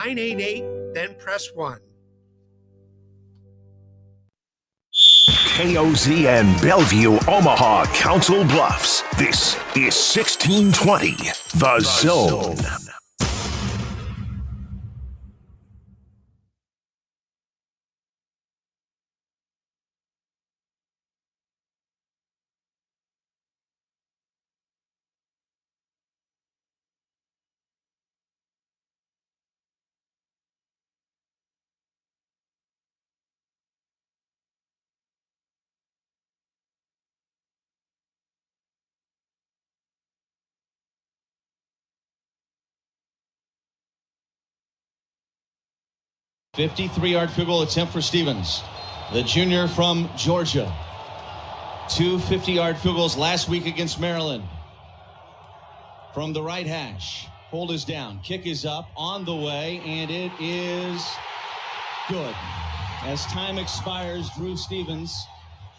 988, then press 1. KOZN Bellevue, Omaha, Council Bluffs. This is 1620, The Zone. 53-yard field goal attempt for Stevens, the junior from Georgia. 2 50-yard field goals last week against Maryland. From the right hash, hold is down, kick is up, on the way, and it is good. As time expires, Drew Stevens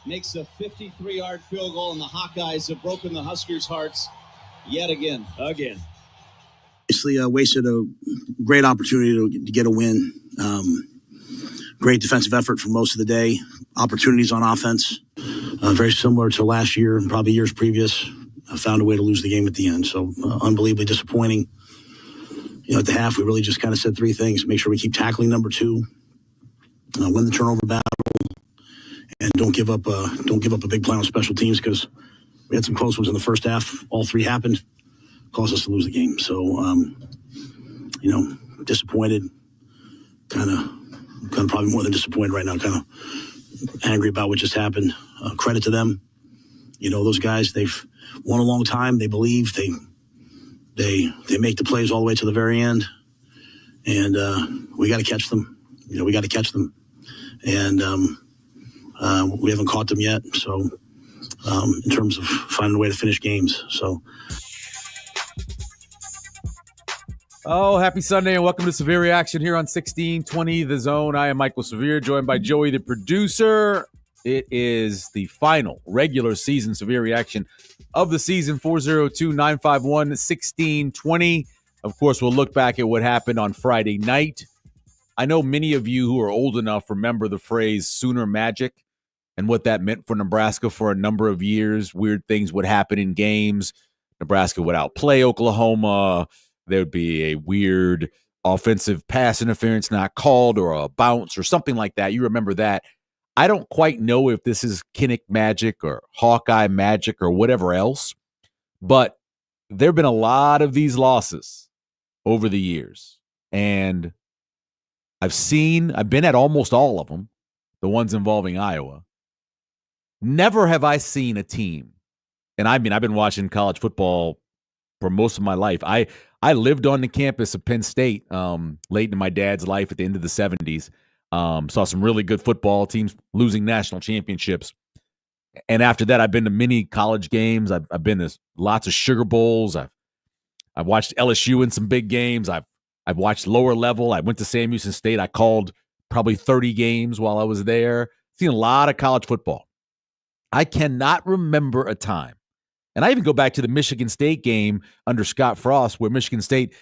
makes a 53-yard field goal, and the Hawkeyes have broken the Huskers' hearts yet again. Obviously, wasted a great opportunity to get a win. Great defensive effort for most of the day. Opportunities on offense, very similar to last year and probably years previous. Found a way to lose the game at the end. So unbelievably disappointing. At the half, we really just kind of said three things: make sure we keep tackling number two, win the turnover battle, and don't give up a big play on special teams, because we had some close ones in the first half. All three happened, caused us to lose the game. So disappointed. Kind of probably more than disappointed right now, kind of angry about what just happened. Credit to them. Those guys, they've won a long time. They believe, they make the plays all the way to the very end. And we got to catch them. We got to catch them. And we haven't caught them yet. So in terms of finding a way to finish games. So. Oh, happy Sunday and welcome to Severe Reaction here on 1620 The Zone. I am Michael Severe, joined by Joey, the producer. It is the final regular season Severe Reaction of the season, 402-951-1620. Of course, we'll look back at what happened on Friday night. I know many of you who are old enough remember the phrase Sooner Magic and what that meant for Nebraska for a number of years. Weird things would happen in games. Nebraska would outplay Oklahoma. There would be a weird offensive pass interference not called, or a bounce or something like that. You remember that. I don't quite know if this is Kinnick magic or Hawkeye magic or whatever else, but there have been a lot of these losses over the years. And I've been at almost all of them, the ones involving Iowa. Never have I seen a team, and I've been watching college football for most of my life. I lived on the campus of Penn State late in my dad's life at the end of the 70s. Saw some really good football teams losing national championships. And after that, I've been to many college games. I've been to lots of Sugar Bowls. I've watched LSU in some big games. I've watched lower level. I went to Sam Houston State. I called probably 30 games while I was there. Seen a lot of college football. I cannot remember a time. And I even go back to the Michigan State game under Scott Frost, where Michigan State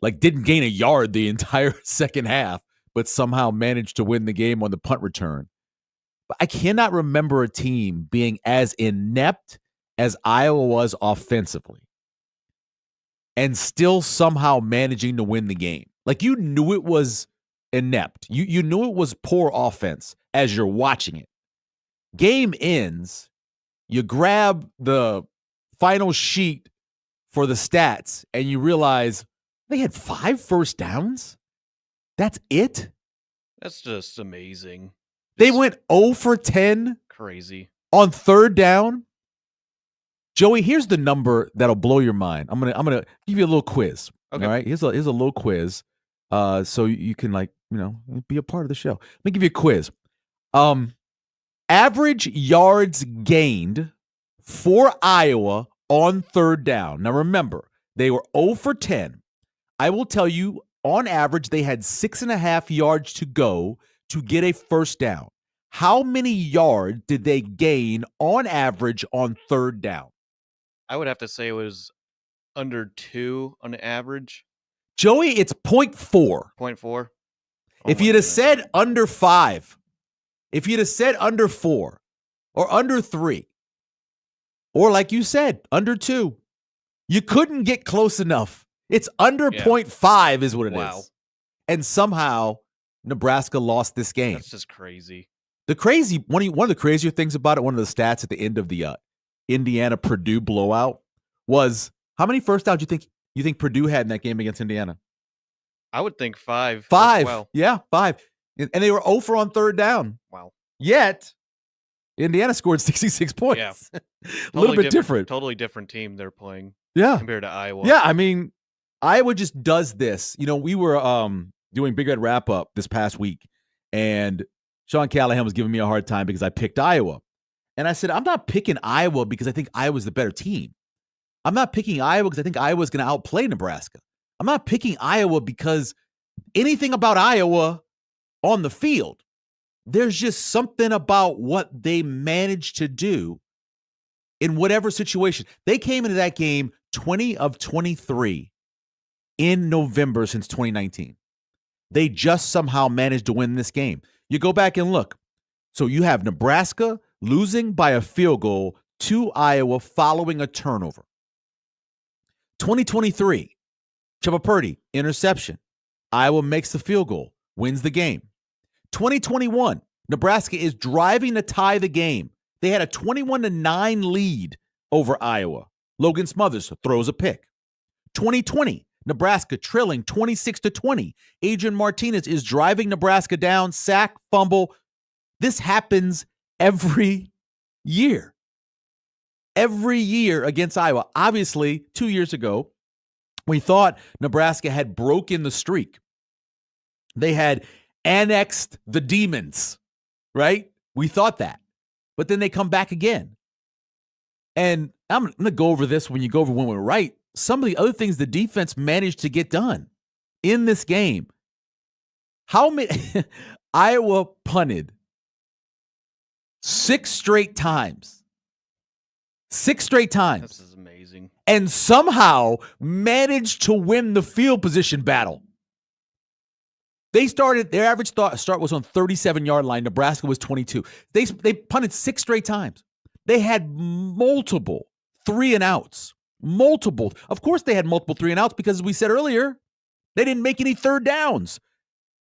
didn't gain a yard the entire second half, but somehow managed to win the game on the punt return. But I cannot remember a team being as inept as Iowa was offensively and still somehow managing to win the game. You knew it was inept. You knew it was poor offense as you're watching it. Game ends, you grab the final sheet for the stats, and you realize they had 5 first downs? That's it? That's just amazing. They went 0 for 10? Crazy. On third down? Joey, here's the number that'll blow your mind. I'm gonna give you a little quiz. Okay. All right? Here's a little quiz. So you can be a part of the show. Let me give you a quiz. Average yards gained for Iowa on third down. Now remember, they were 0 for 10. I will tell you, on average, they had 6.5 yards to go to get a first down. How many yards did they gain on average on third down? I would have to say it was under 2 on average. Joey, it's 0.4. 0.4. If you'd have said under 5, if you'd have said under 4 or under 3, or like you said, under 2, you couldn't get close enough. It's under 0.5 is what it is. And somehow Nebraska lost this game. That's just crazy. One of the crazier things about it, one of the stats at the end of the Indiana-Purdue blowout was how many first downs you think Purdue had in that game against Indiana? I would think 5. 5. As well. Yeah, 5. And they were 0 for on third down. Wow. Yet, Indiana scored 66 points. Yeah. A little bit different. Totally different team they're playing. Yeah. Compared to Iowa. Yeah, I mean, Iowa just does this. You know, we were doing Big Red Wrap-Up this past week, and Sean Callahan was giving me a hard time because I picked Iowa. And I said, I'm not picking Iowa because I think Iowa's the better team. I'm not picking Iowa because I think Iowa's going to outplay Nebraska. I'm not picking Iowa because anything about Iowa on the field, there's just something about what they managed to do in whatever situation. They came into that game 20 of 23 in November since 2019. They just somehow managed to win this game. You go back and look. So you have Nebraska losing by a field goal to Iowa following a turnover. 2023, Parity, interception. Iowa makes the field goal, wins the game. 2021, Nebraska is driving to tie the game. They had a 21-9 lead over Iowa. Logan Smothers throws a pick. 2020, Nebraska trailing 26-20. Adrian Martinez is driving Nebraska down, sack, fumble. This happens every year. Every year against Iowa. Obviously, 2 years ago, we thought Nebraska had broken the streak. They had annexed the demons, right? We thought that. But then they come back again. And I'm going to go over this when we're right. Some of the other things the defense managed to get done in this game. How many Iowa punted 6 straight times. 6 straight times. This is amazing. And somehow managed to win the field position battle. Their average start was on 37-yard line. Nebraska was 22. They punted 6 straight times. They had multiple 3-and-outs. Multiple. Of course they had multiple 3-and-outs because, as we said earlier, they didn't make any third downs.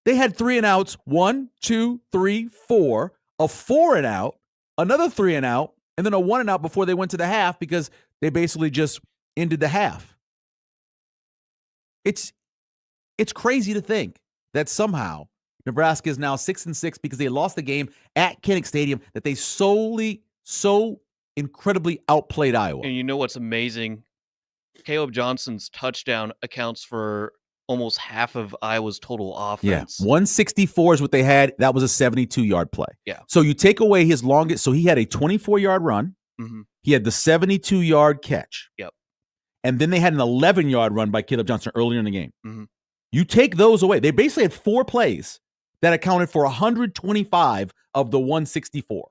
They had 3-and-outs, 1, 2, 3, 4, a 4-and-out, another 3-and-out, and then a 1-and-out before they went to the half because they basically just ended the half. It's crazy to think that somehow Nebraska is now 6-6 because they lost the game at Kinnick Stadium that they so incredibly outplayed Iowa. And you know what's amazing? Caleb Johnson's touchdown accounts for almost half of Iowa's total offense. Yeah, 164 is what they had. That was a 72-yard play. Yeah. So you take away his longest. So he had a 24-yard run. Mm-hmm. He had the 72-yard catch. Yep. And then they had an 11-yard run by Caleb Johnson earlier in the game. Mm-hmm. You take those away. They basically had 4 plays that accounted for 125 of the 164.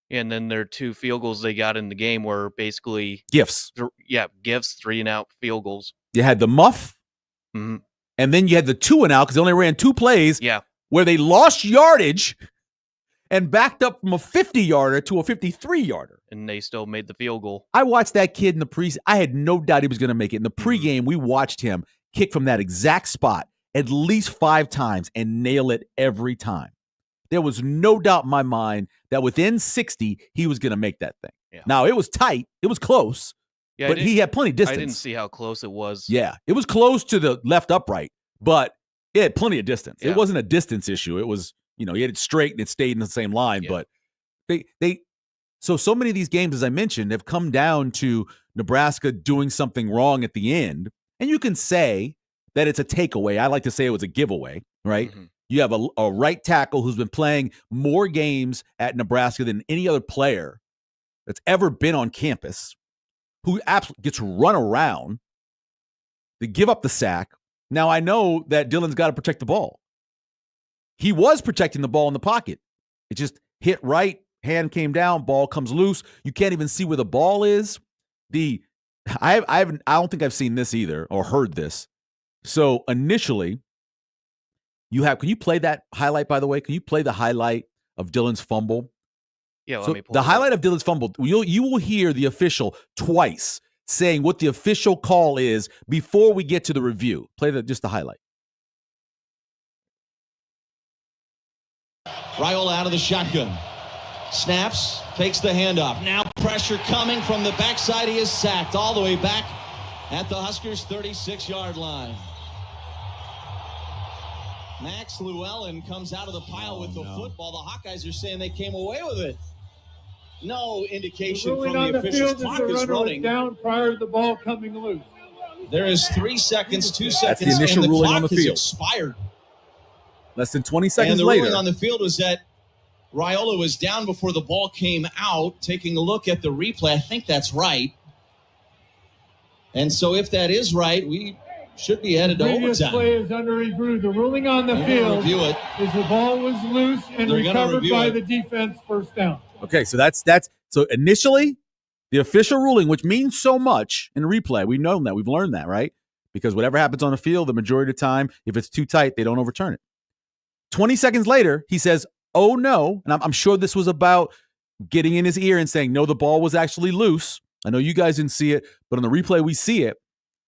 And then their 2 field goals they got in the game were basically gifts. Gifts, 3-and-out field goals. You had the muff, mm-hmm. and then you had the 2-and-out because they only ran 2 plays. Yeah. Where they lost yardage and backed up from a 50-yarder to a 53-yarder. And they still made the field goal. I watched that kid in the pre. I had no doubt he was going to make it. In the pregame, we watched him kick from that exact spot at least 5 times and nail it every time. There was no doubt in my mind that within 60, he was going to make that thing. Yeah. Now, it was tight. It was close. Yeah, but he had plenty of distance. I didn't see how close it was. Yeah, it was close to the left upright, but it had plenty of distance. Yeah. It wasn't a distance issue. It was, he had it straight and it stayed in the same line. Yeah. But so many of these games, as I mentioned, have come down to Nebraska doing something wrong at the end. And you can say that it's a takeaway. I like to say it was a giveaway, right? Mm-hmm. You have a right tackle who's been playing more games at Nebraska than any other player that's ever been on campus, who absolutely gets run around. They give up the sack. Now, I know that Dylan's got to protect the ball. He was protecting the ball in the pocket. It just hit right, hand came down, ball comes loose. You can't even see where the ball is. I don't think I've seen this either or heard this. So initially, can you play that highlight, by the way? Can you play the highlight of Dylan's fumble? Yeah, let So me pull the it up. highlight of Dylan's fumble, you will hear the official twice saying what the official call is before we get to the review. Play just the highlight. Raiola out of the shotgun. Snaps, fakes the handoff. Now pressure coming from the backside. He is sacked all the way back at the Huskers' 36-yard line. Max Llewellyn comes out of the pile with the football. The Hawkeyes are saying they came away with it. No indication from the officials. Clock is running. Down prior to the ball coming loose. There is 3 seconds, 2 seconds, That's the initial and the ruling clock on the has field. expired. Less than 20 seconds and the later. ruling on the field was that Raiola was down before the ball came out. Taking a look at the replay, I think that's right. And so if that is right, we should be headed to Previous overtime. play is under review. The ruling on the field is the ball was loose and recovered by the defense, first down. Okay, so that's so initially the official ruling, which means so much in replay. We've known that. We've learned that, right? Because whatever happens on the field, the majority of the time, if it's too tight, they don't overturn it. 20 seconds later, he says, oh no, and I'm sure this was about getting in his ear and saying, no, the ball was actually loose. I know you guys didn't see it, but on the replay, we see it.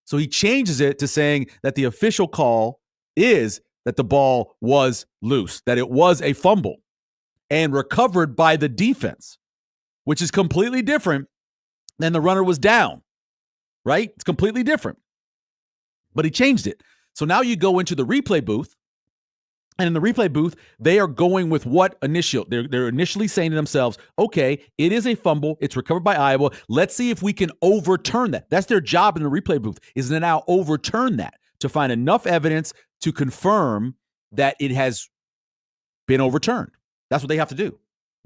So he changes it to saying that the official call is that the ball was loose, that it was a fumble and recovered by the defense, which is completely different than the runner was down, right? It's completely different. But he changed it. So now you go into the replay booth, and in the replay booth, they are going with what initial. They're initially saying to themselves, okay, it is a fumble. It's recovered by Iowa. Let's see if we can overturn that. That's their job in the replay booth, is to now overturn that, to find enough evidence to confirm that it has been overturned. That's what they have to do.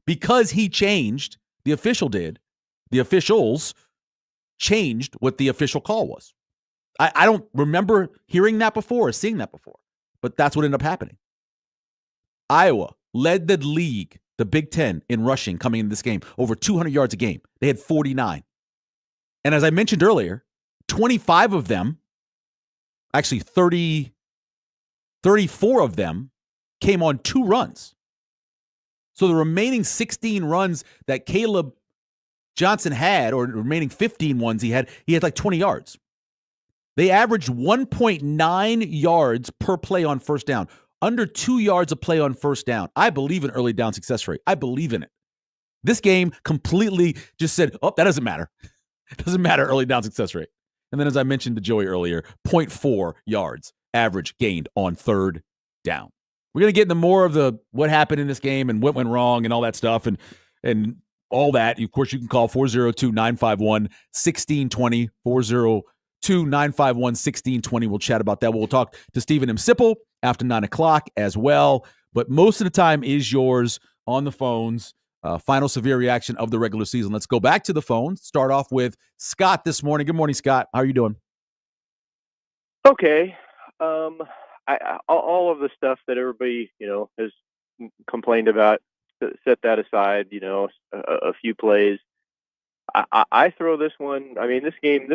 Because he changed, the officials changed what the official call was. I don't remember hearing that before or seeing that before, but that's what ended up happening. Iowa led the league, the Big Ten, in rushing coming into this game, over 200 yards a game. They had 49. And as I mentioned earlier, 25 of them, actually 34 of them, came on 2 runs. So the remaining 16 runs that Caleb Johnson had, or the remaining 15 ones he had like 20 yards. They averaged 1.9 yards per play on first down. Under 2 yards a play on first down. I believe in early down success rate. I believe in it. This game completely just said, oh, that doesn't matter. It doesn't matter early down success rate. And then as I mentioned to Joey earlier, 0.4 yards average gained on third down. We're going to get into more of what happened in this game and what went wrong and all that stuff and all that. Of course, you can call 402-951-1620, 402-951-1620. We'll chat about that. We'll talk to Stephen M Sipple after 9 o'clock as well. But most of the time is yours on the phones. Final severe reaction of the regular season. Let's go back to the phones. Start off with Scott this morning. Good morning, Scott. How are you doing? Okay. All of the stuff that everybody, has complained about, set that aside, a few plays. I throw this one. I mean, this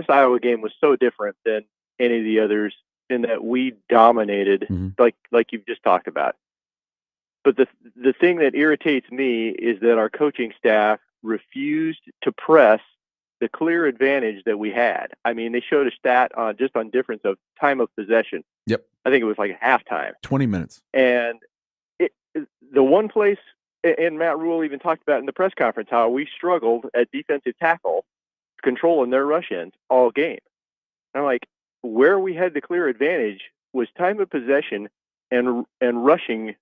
Iowa game was so different than any of the others in that we dominated, like you've just talked about. But the thing that irritates me is that our coaching staff refused to press the clear advantage that we had. I mean, they showed a stat on difference of time of possession. Yep. I think it was like halftime. 20 minutes. And the one place, and Matt Rule even talked about in the press conference, how we struggled at defensive tackle, controlling their rush ends all game. And I'm like, where we had the clear advantage was time of possession and rushing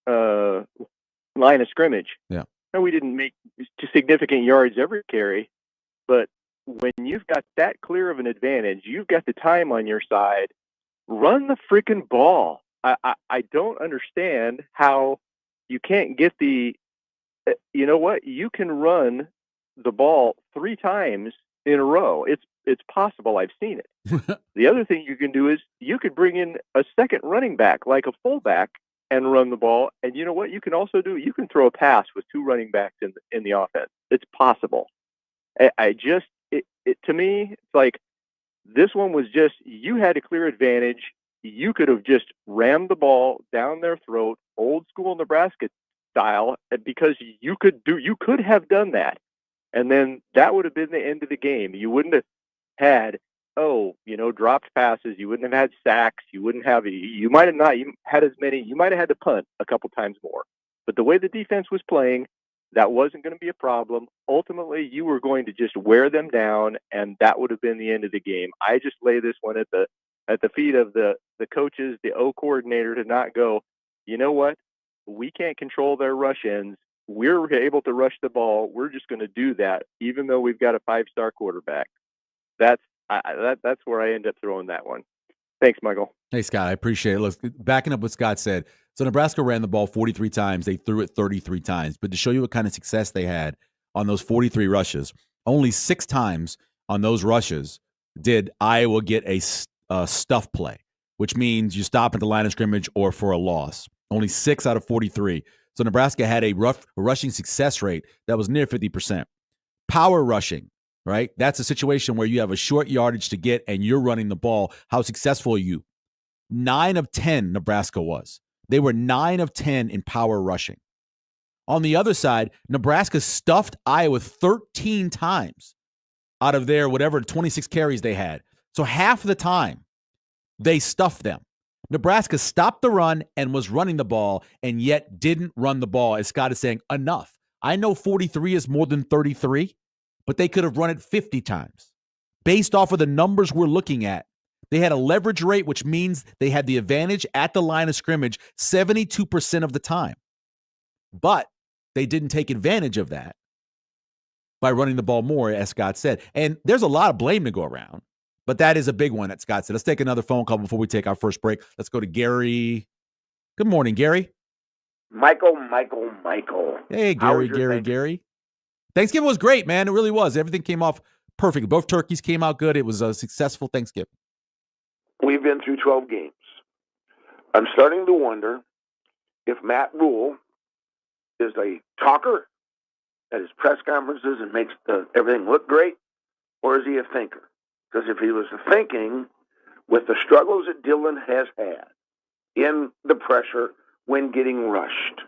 line of scrimmage. Yeah. And we didn't make significant yards every carry, but when you've got that clear of an advantage, you've got the time on your side, run the freaking ball. I don't understand how you can't get you know what? You can run the ball 3 times in a row. It's possible. I've seen it. The other thing you can do is you could bring in a second running back, like a fullback, and run the ball. And you know what you can also do? You can throw a pass with 2 running backs in the offense. It's possible. To me, it's like this one was just, you had a clear advantage. you could have just rammed the ball down their throat, old school Nebraska style, because you could have done that. And then that would have been the end of the game. You wouldn't have had, dropped passes. You wouldn't have had sacks. You wouldn't have, you might have not had as many. You might have had to punt a couple times more. But the way the defense was playing, that wasn't going to be a problem. Ultimately, you were going to just wear them down, and that would have been the end of the game. I just lay this one at the feet of the coaches, the O coordinator, to not go, you know what? We can't control their rush ends. We're able to rush the ball. We're just going to do that, even though we've got a 5-star quarterback. That's where I end up throwing that one. Thanks, Michael. Hey, Scott, I appreciate it. Look, backing up what Scott said, so Nebraska ran the ball 43 times. They threw it 33 times. But to show you what kind of success they had on those 43 rushes, only 6 times on those rushes did Iowa get a stuff play, which means you stop at the line of scrimmage or for a loss. Only 6 out of 43. So Nebraska had a rushing success rate that was near 50%. Power rushing, right? That's a situation where you have a short yardage to get and you're running the ball. How successful are you? 9 of 10 Nebraska was. They were 9 of 10 in power rushing. On the other side, Nebraska stuffed Iowa 13 times out of their 26 carries they had. So half the time, they stuffed them. Nebraska stopped the run and was running the ball and yet didn't run the ball, as Scott is saying, enough. I know 43 is more than 33, but they could have run it 50 times. Based off of the numbers we're looking at, they had a leverage rate, which means they had the advantage at the line of scrimmage 72% of the time. But they didn't take advantage of that by running the ball more, as Scott said. And there's a lot of blame to go around, but that is a big one that Scott said. Let's take another phone call before we take our first break. Let's go to Gary. Good morning, Gary. Michael. Hey, Gary. Thanksgiving was great, man. It really was. Everything came off perfect. Both turkeys came out good. It was a successful Thanksgiving. We've been through 12 games. I'm starting to wonder if Matt Rule is a talker at his press conferences and makes everything look great, or is he a thinker? Because if he was thinking, with the struggles that Dylan has had in the pressure when getting rushed,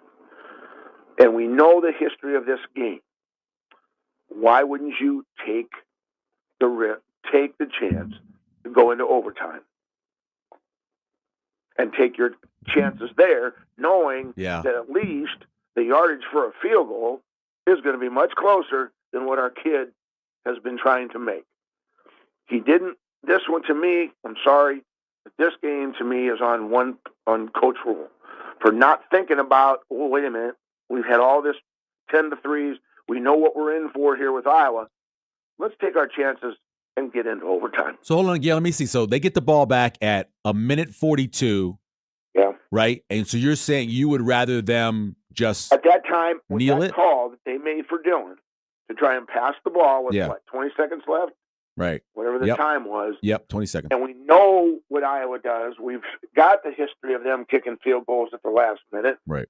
and we know the history of this game, why wouldn't you take the chance to go into overtime and take your chances there, knowing that at least the yardage for a field goal is going to be much closer than what our kid has been trying to make? He didn't. This one, to me, I'm sorry, but this game to me is on Coach Rule for not thinking about, oh, wait a minute, we've had all this 10-3s. We know what we're in for here with Iowa. Let's take our chances and get into overtime. So hold on again. Let me see. So they get the ball back at 1:42. Yeah. Right? And so you're saying you would rather them just at that time, with kneel that it? call that they made for Dylan to try and pass the ball with 20 seconds left? Right. Whatever the time was. 20 seconds. And we know what Iowa does. We've got the history of them kicking field goals at the last minute. Right.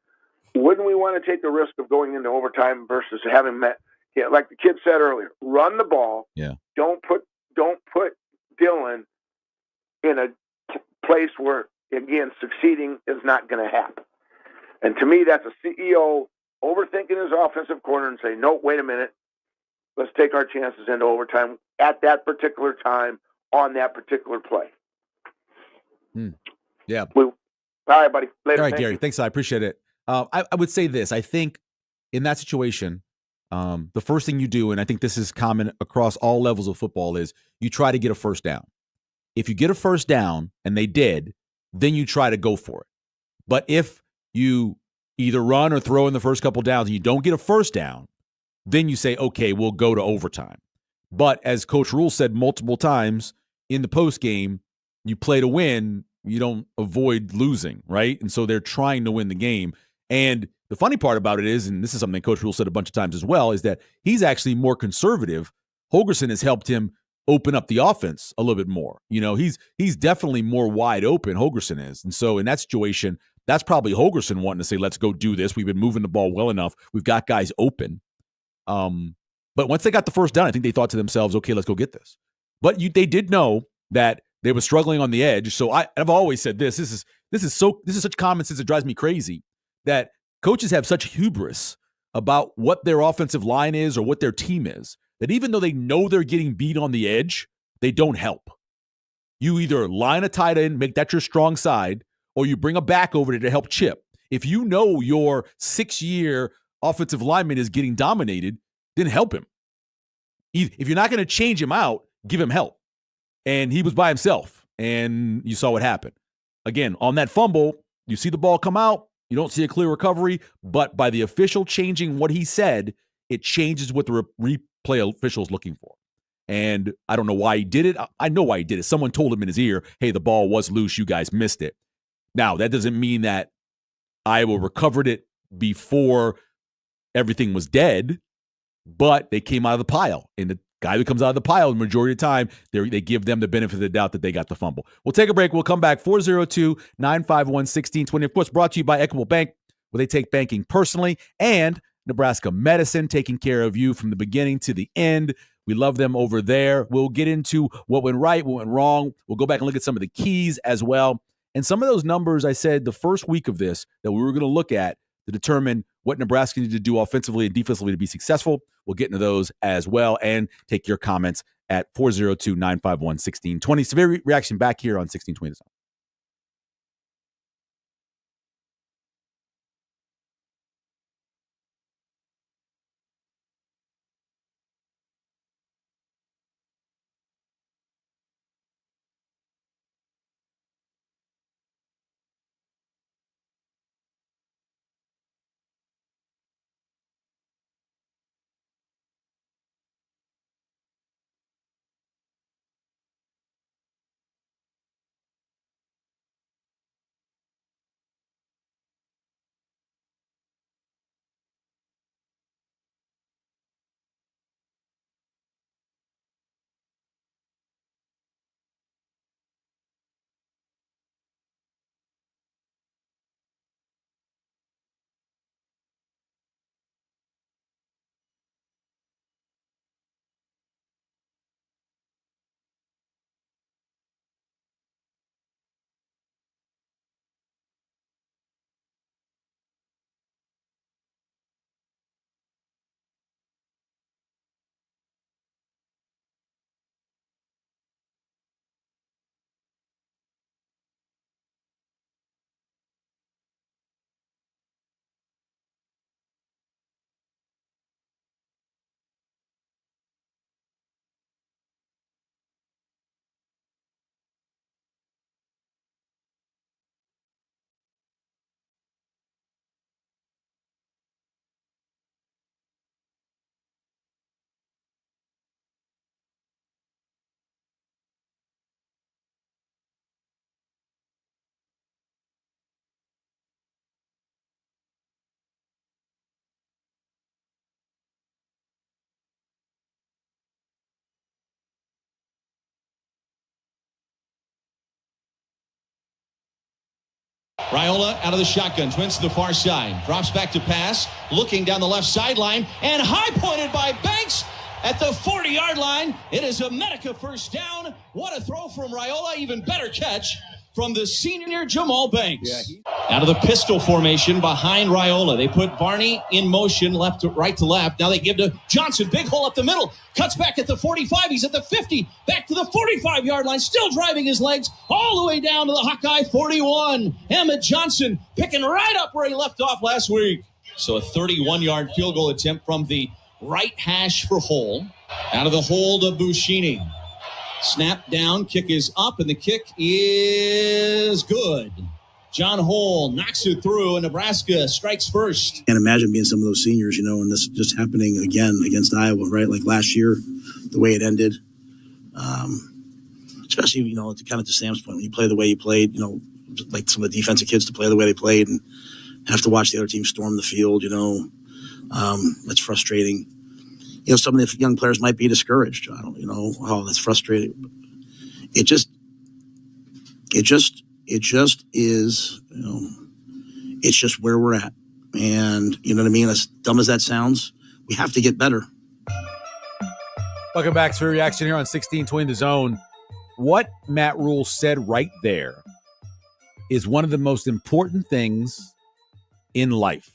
Wouldn't we want to take the risk of going into overtime versus having like the kid said earlier, run the ball. Yeah. Don't put Dylan in a place where, again, succeeding is not going to happen. And to me, that's a CEO overthinking his offensive corner and say, no, wait a minute. Let's take our chances into overtime at that particular time on that particular play. Yeah. All right, buddy. Later. All right, Gary. Thanks. I appreciate it. I would say this. I think in that situation, the first thing you do, and I think this is common across all levels of football, is you try to get a first down. If you get a first down, and they did, then you try to go for it. But if you either run or throw in the first couple downs and you don't get a first down, then you say, okay, we'll go to overtime. But as Coach Rule said multiple times in the postgame, you play to win, you don't avoid losing, right? And so they're trying to win the game. And the funny part about it is, and this is something Coach Rule said a bunch of times as well, is that he's actually more conservative. Holgorsen has helped him open up the offense a little bit more. You know, he's definitely more wide open, Holgorsen is. And so in that situation, that's probably Holgorsen wanting to say, let's go do this. We've been moving the ball well enough. We've got guys open. But once they got the first down, I think they thought to themselves, okay, let's go get this. But they did know that They were struggling on the edge. So I've always said this is such common sense. It drives me crazy that coaches have such hubris about what their offensive line is or what their team is, that even though they know they're getting beat on the edge, they don't help. You either line a tight end, make that your strong side, or you bring a back over there to help chip. If you know your 6-year offensive lineman is getting dominated, then help him. If you're not going to change him out, give him help. And he was by himself, and you saw what happened. Again, on that fumble, you see the ball come out, you don't see a clear recovery, but by the official changing what he said, it changes what the replay official is looking for. And I don't know why he did it. I know why he did it. Someone told him in his ear, hey, the ball was loose. You guys missed it. Now, that doesn't mean that Iowa recovered it before everything was dead, but they came out of the pile. And the guy who comes out of the pile, the majority of the time, they give them the benefit of the doubt that they got the fumble. We'll take a break. We'll come back. 402-951-1620. Of course, brought to you by Equitable Bank, where they take banking personally, and Nebraska Medicine, taking care of you from the beginning to the end. We love them over there. We'll get into what went right, what went wrong. We'll go back and look at some of the keys as well. And some of those numbers I said the first week of this that we were going to look at to determine what Nebraska needed to do offensively and defensively to be successful. We'll get into those as well and take your comments at 402-951-1620. Severe reaction back here on 1620. Raiola out of the shotgun, twins to the far side, drops back to pass, looking down the left sideline, and high pointed by Banks at the 40-yard line. It is a Medica first down. What a throw from Raiola, even better catch from the senior Jamal Banks. Out of the pistol formation behind Raiola. They put Barney in motion, left to right to left. Now they give to Johnson, big hole up the middle, cuts back at the 45. He's at the 50, back to the 45-yard line, still driving his legs all the way down to the Hawkeye 41. Emmett Johnson picking right up where he left off last week. So a 31-yard field goal attempt from the right hash for Hole. Out of the hold of Buschini. Snap down, kick is up, and the kick is good. John Hole knocks it through, and Nebraska strikes first. Can't imagine being some of those seniors, and this just happening again against Iowa, right? Like last year, the way it ended. Especially, kind of to Sam's point, when you play the way you played, like some of the defensive kids to play the way they played and have to watch the other team storm the field, that's frustrating. Some of the young players might be discouraged. I don't, that's frustrating. It just is, it's just where we're at. And you know what I mean? As dumb as that sounds, we have to get better. Welcome back to Reaction here on 1620 The Zone. what Matt Rule said right there is one of the most important things in life.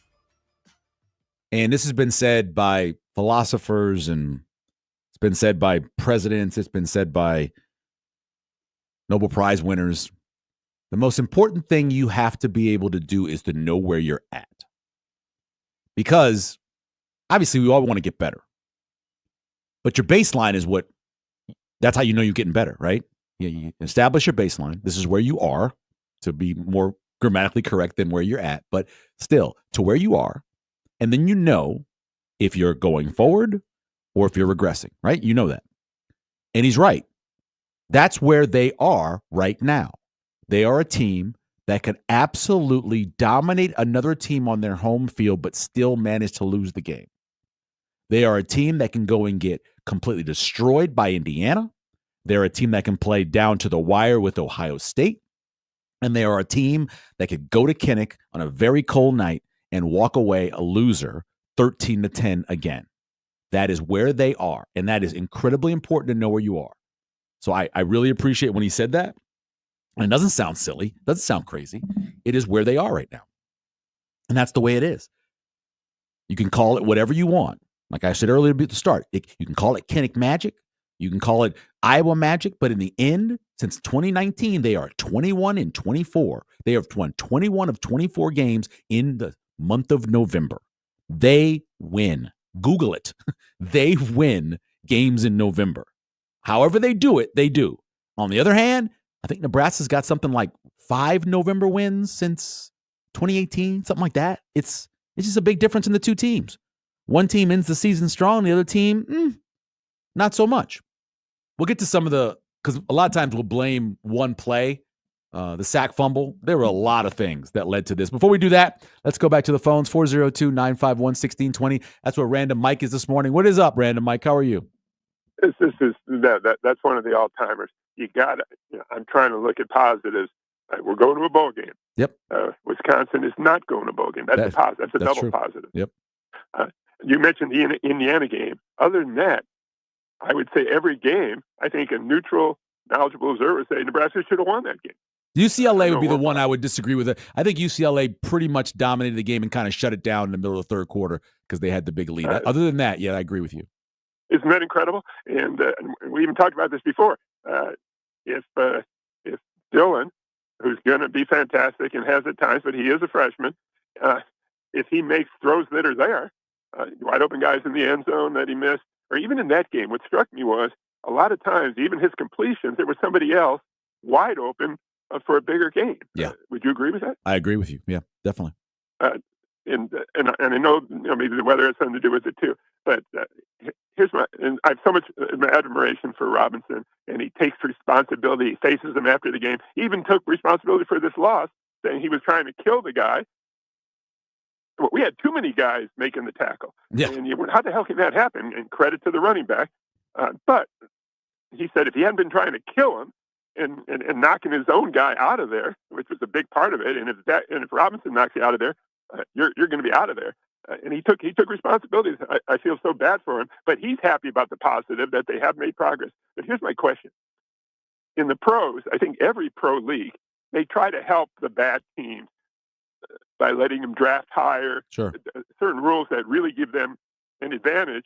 And this has been said by philosophers, and it's been said by presidents. It's been said by Nobel Prize winners. The most important thing you have to be able to do is to know where you're at. Because obviously we all want to get better. But your baseline is that's how you know you're getting better, right? You establish your baseline. This is where you are, to be more grammatically correct than where you're at, but still to where you are. And then you know if you're going forward or if you're regressing, right? You know that. And he's right. That's where they are right now. They are a team that can absolutely dominate another team on their home field, but still manage to lose the game. They are a team that can go and get completely destroyed by Indiana. They're a team that can play down to the wire with Ohio State. And they are a team that could go to Kinnick on a very cold night and walk away a loser 13-10 again. That is where they are. And that is incredibly important to know where you are. So I really appreciate when he said that. And it doesn't sound silly. It doesn't sound crazy. It is where they are right now. And that's the way it is. You can call it whatever you want. Like I said earlier at the start, you can call it Kinnick Magic. You can call it Iowa Magic. But in the end, since 2019, they are 21-24. They have won 21 of 24 games in the month of November. They win. Google it. They win games in November. However they do it, they do. On the other hand, I think Nebraska's got something like 5 November wins since 2018, something like that. It's just a big difference in the two teams. One team ends the season strong, the other team, not so much. We'll get to some of because a lot of times we'll blame one play, the sack fumble. There were a lot of things that led to this. Before we do that, let's go back to the phones, 402-951-1620. That's where Random Mike is this morning. What is up, Random Mike? How are you? That's one of the all-timers. You got it. I'm trying to look at positives. We're going to a bowl game. Yep. Wisconsin is not going to a bowl game. That's a positive. That's a double true. Positive. Yep. You mentioned the Indiana game. Other than that, I would say every game, I think a neutral, knowledgeable observer would say Nebraska should have won that game. UCLA would be the one I would disagree with. I think UCLA pretty much dominated the game and kind of shut it down in the middle of the third quarter because they had the big lead. Other than that, yeah, I agree with you. Isn't that incredible? And we even talked about this before. If Dylan, who's going to be fantastic and has at times, but he is a freshman, if he makes throws that are there, wide open guys in the end zone that he missed, or even in that game, what struck me was a lot of times, even his completions, there was somebody else wide open for a bigger game. Yeah. Would you agree with that? I agree with you. Yeah, definitely. And I know maybe the weather has something to do with it too. But and I have so much admiration for Robinson, and he takes responsibility. He faces them after the game. He even took responsibility for this loss, saying he was trying to kill the guy. Well, we had too many guys making the tackle. Yeah. And how the hell can that happen? And credit to the running back. But he said if he hadn't been trying to kill him and knocking his own guy out of there, which was a big part of it, and if Robinson knocks you out of there, you're going to be out of there. And he took responsibility. I feel so bad for him, but he's happy about the positive that they have made progress. But here's my question. In the pros, I think every pro league, they try to help the bad teams by letting them draft higher. Sure. Certain rules that really give them an advantage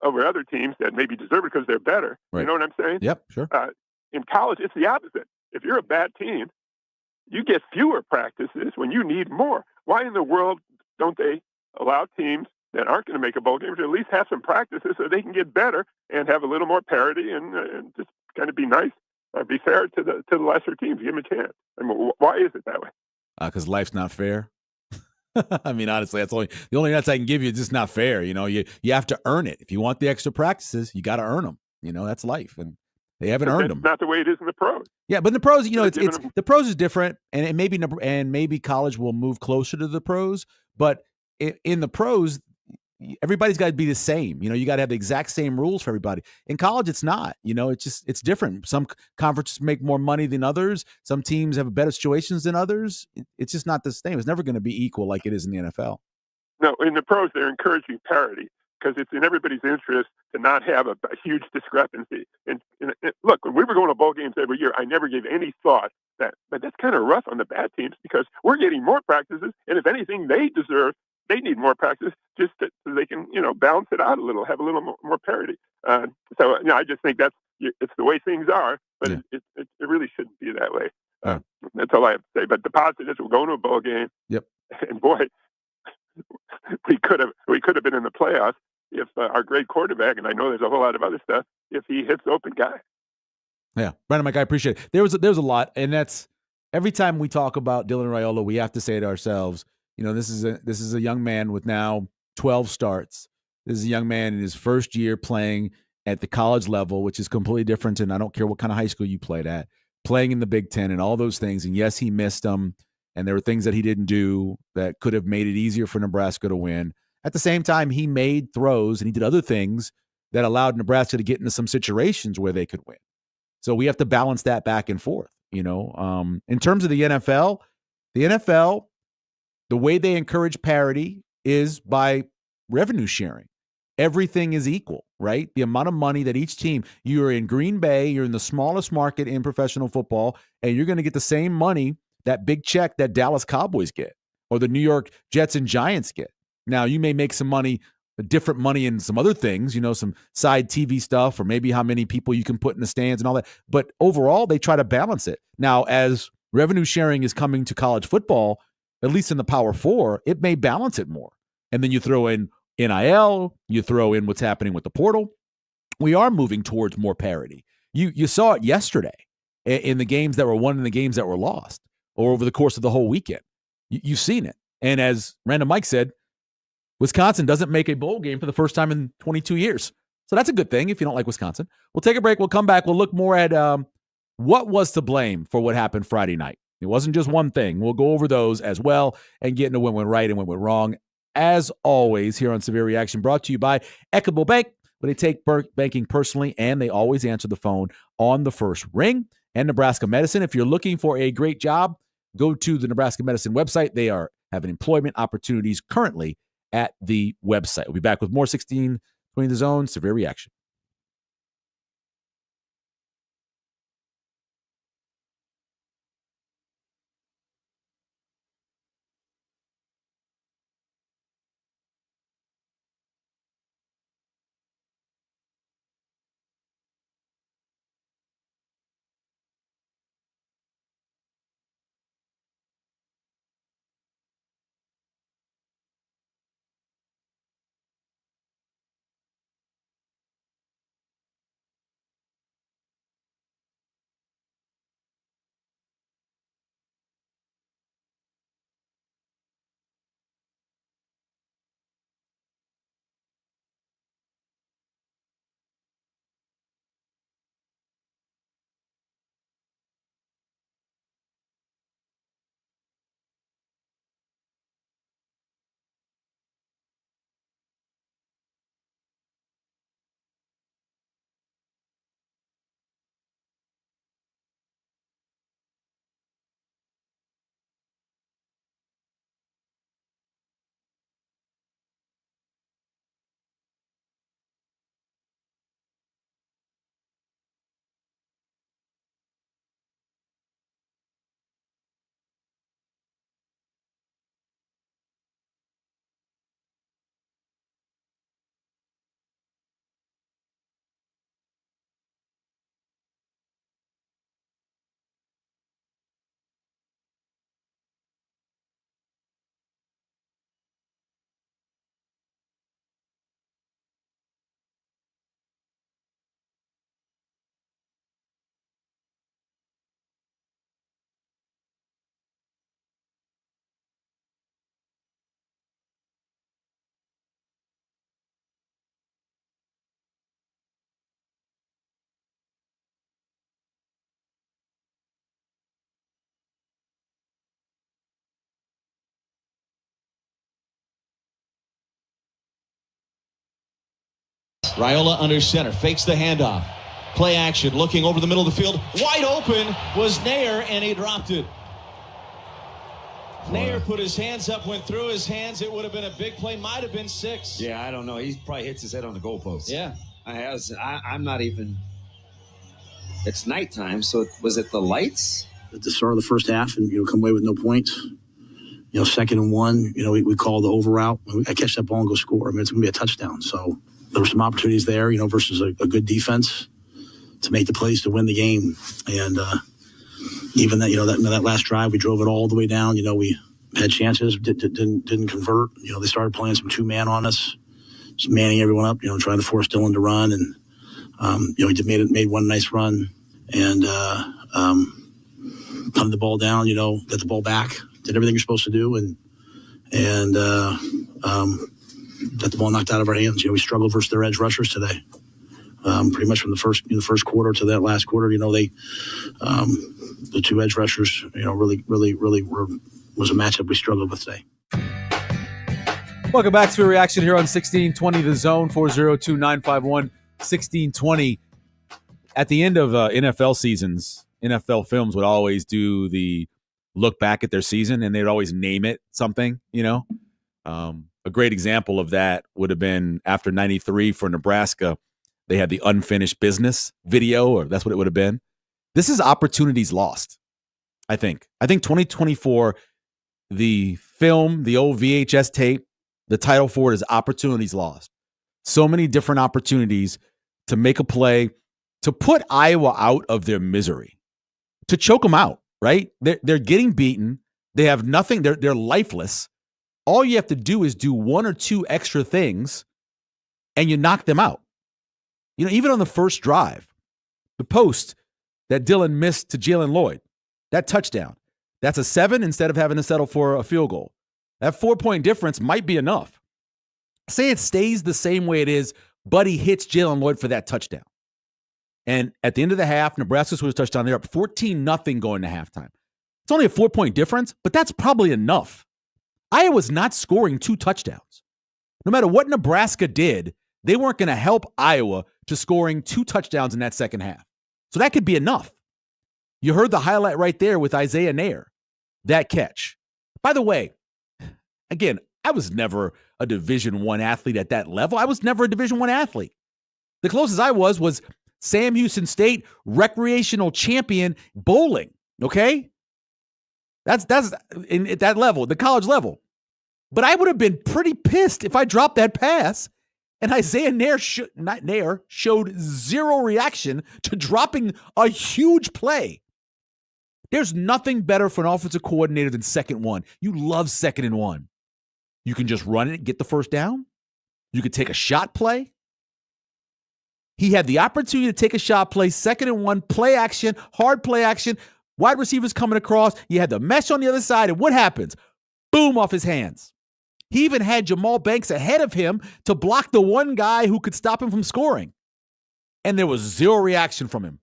over other teams that maybe deserve it because they're better. Right. You know what I'm saying? Yep, sure. In college, it's the opposite. If you're a bad team, you get fewer practices when you need more. Why in the world don't they allow teams that aren't going to make a bowl game to at least have some practices so they can get better and have a little more parity and just kind of be nice or be fair to the lesser teams? Give them a chance. I mean, why is it that way? Because life's not fair. I mean, honestly, that's the only answer I can give you. Is just not fair. You have to earn it. If you want the extra practices, you got to earn them. That's life, and they haven't earned them. That's not the way it is in the pros. Yeah, but in the pros, it's the pros is different, and maybe college will move closer to the pros. But in the pros, everybody's got to be the same. You got to have the exact same rules for everybody. In college, it's not. It's different. Some conferences make more money than others. Some teams have better situations than others. It's just not the same. It's never going to be equal like it is in the NFL. No, in the pros, they're encouraging parity. because it's in everybody's interest to not have a huge discrepancy. And look, when we were going to bowl games every year, I never gave any thought that, but that's kind of rough on the bad teams because we're getting more practices, and if anything, they need more practice just so they can, balance it out a little, have a little more parity. So I just think it's the way things are, but it really shouldn't be that way. That's all I have to say. But the positives, we're going to a bowl game. Yep. And boy, we could have been in the playoffs if our great quarterback, and I know there's a whole lot of other stuff, if he hits open guy. Yeah, Brandon, Mike, I appreciate it. There was a lot, and that's every time we talk about Dylan Raiola, we have to say to ourselves, this is a young man with now 12 starts. This is a young man in his first year playing at the college level, which is completely different. And I don't care what kind of high school you played at, playing in the Big Ten and all those things. And yes, he missed them. And there were things that he didn't do that could have made it easier for Nebraska to win. At the same time, he made throws and he did other things that allowed Nebraska to get into some situations where they could win. So we have to balance that back and forth. In terms of the NFL, the way they encourage parity is by revenue sharing. Everything is equal, right? The amount of money that each team, you're in Green Bay, you're in the smallest market in professional football, and you're going to get the same money, that big check that Dallas Cowboys get or the New York Jets and Giants get. Now, you may make some money, different money in some other things, some side TV stuff or maybe how many people you can put in the stands and all that. But overall, they try to balance it. Now, as revenue sharing is coming to college football, at least in the Power Four, it may balance it more. And then you throw in NIL, you throw in what's happening with the portal. We are moving towards more parity. You saw it yesterday in the games that were won and the games that were lost, or over the course of the whole weekend. You've seen it. And as Random Mike said, Wisconsin doesn't make a bowl game for the first time in 22 years. So that's a good thing if you don't like Wisconsin. We'll take a break. We'll come back. We'll look more at what was to blame for what happened Friday night. It wasn't just one thing. We'll go over those as well and get into what went right and what went wrong. As always, here on Severe Reaction, brought to you by Equitable Bank, where they take banking personally, and they always answer the phone on the first ring. And Nebraska Medicine. If you're looking for a great job, go to the Nebraska Medicine website. They are having employment opportunities currently at the website. We'll be back with more 1620 The Zone, Severe Reaction. Raiola under center, fakes the handoff. Play action, looking over the middle of the field. Wide open was Nair, and he dropped it. Nair put his hands up, went through his hands. It would have been a big play. Might have been 6. Yeah, I don't know. He probably hits his head on the goalpost. Yeah. I'm not even. It's nighttime, so was it the lights? At the start of the first half and, come away with no points. 2nd and 1, we call the over route. I catch that ball and go score. I mean, it's going to be a touchdown. So there were some opportunities there, versus a good defense to make the plays to win the game. And even that, that last drive, we drove it all the way down. We had chances, didn't convert. They started playing some 2-man on us, just manning everyone up, trying to force Dylan to run. And, he made one nice run and punted the ball down, got the ball back, did everything you're supposed to do, and got the ball knocked out of our hands. We struggled versus their edge rushers today. Pretty much from the first quarter to that last quarter, they the 2 edge rushers, really was a matchup we struggled with today. Welcome back to a reaction here on 1620 The Zone, 402-951-1620. At the end of NFL seasons, NFL Films would always do the look back at their season, and they'd always name it something, A great example of that would have been after 93 for Nebraska. They had the unfinished business video, or that's what it would have been. This is opportunities lost, I think. I think 2024, the film, the old VHS tape, the title for it is opportunities lost. So many different opportunities to make a play, to put Iowa out of their misery, to choke them out, right? They're getting beaten. They have nothing. They're lifeless. All you have to do is do 1 or 2 extra things, and you knock them out. Even on the first drive, the post that Dylan missed to Jalen Lloyd, that touchdown, that's a 7 instead of having to settle for a field goal. That 4-point difference might be enough. Say it stays the same way it is, but he hits Jalen Lloyd for that touchdown. And at the end of the half, Nebraska scores a touchdown. They're up 14-0 going to halftime. It's only a 4-point difference, but that's probably enough. Iowa's not scoring 2 touchdowns. No matter what Nebraska did, they weren't going to help Iowa to scoring 2 touchdowns in that second half. So that could be enough. You heard the highlight right there with Isaiah Nair, that catch. By the way, again, I was never a Division I athlete at that level. I was never a Division I athlete. The closest I was Sam Houston State recreational champion bowling, okay? That's at that level, the college level. But I would have been pretty pissed if I dropped that pass and Isaiah Nair showed zero reaction to dropping a huge play. There's nothing better for an offensive coordinator than 2nd and 1. You love 2nd and 1. You can just run it, get the first down. You could take a shot play. He had the opportunity to take a shot play, 2nd and 1, play action, hard play action, wide receivers coming across. You had the mesh on the other side, and what happens? Boom, off his hands. He even had Jamal Banks ahead of him to block the one guy who could stop him from scoring. And there was zero reaction from him.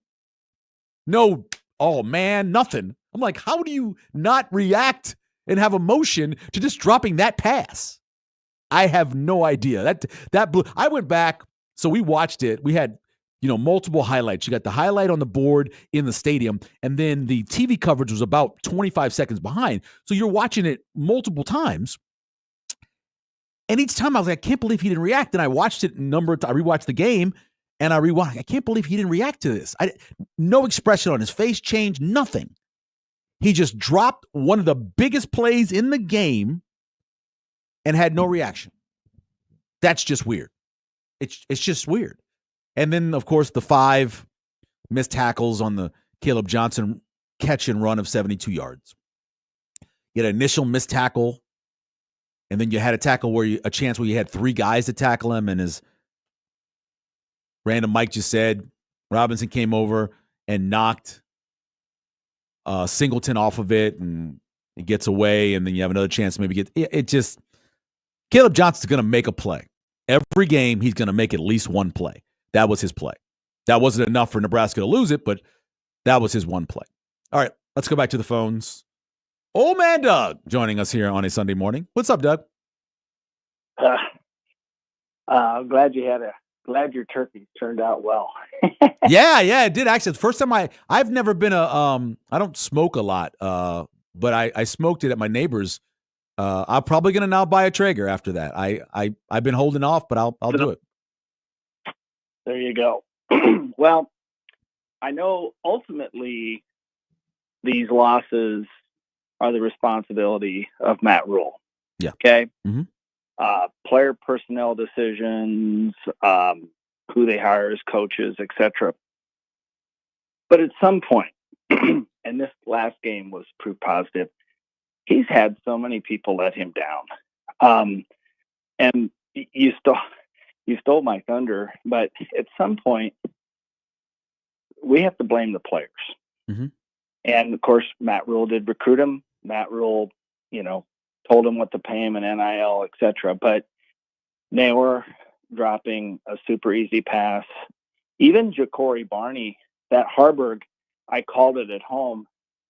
No, oh man, nothing. I'm like, how do you not react and have emotion to just dropping that pass? I have no idea. That blew. I went back, so we watched it. We had, multiple highlights. You got the highlight on the board in the stadium, and then the TV coverage was about 25 seconds behind. So you're watching it multiple times. And each time I was like, I can't believe he didn't react. And I watched it I rewatched the game, and I can't believe he didn't react to this. No expression on his face changed, nothing. He just dropped one of the biggest plays in the game and had no reaction. That's just weird. It's just weird. And then, of course, the 5 missed tackles on the Caleb Johnson catch and run of 72 yards. You had an initial missed tackle, and then you had a tackle a chance where you had 3 guys to tackle him, and as Random Mike just said, Robinson came over and knocked Singleton off of it, and it gets away, and then you have another chance to maybe get it. Just Caleb Johnson's going to make a play. Every game, he's going to make at least one play. That was his play. That wasn't enough for Nebraska to lose it, but that was his one play. All right, let's go back to the phones. Old man Doug joining us here on a Sunday morning. What's up, Doug? I'm glad your turkey turned out well. Yeah, it did actually. It's the first time I've never been I don't smoke a lot but I smoked it at my neighbor's. I'm probably going to now buy a Traeger after that. I've been holding off, but I'll do it. There you go. Well, I know ultimately these losses are the responsibility of Matt Rule. Yeah. Okay. Mm-hmm. Player personnel decisions, who they hire as coaches, etc. But at some point, and this last game was proof positive, he's had so many people let him down. And you stole my thunder, but at some point, we have to blame the players. Mm-hmm. And of course, Matt Rule did recruit him. Matt Rule, told him what to pay him in NIL, etc. But they were dropping a super easy pass. Even Ja'Cory Barney, that Harburg, I called it at home.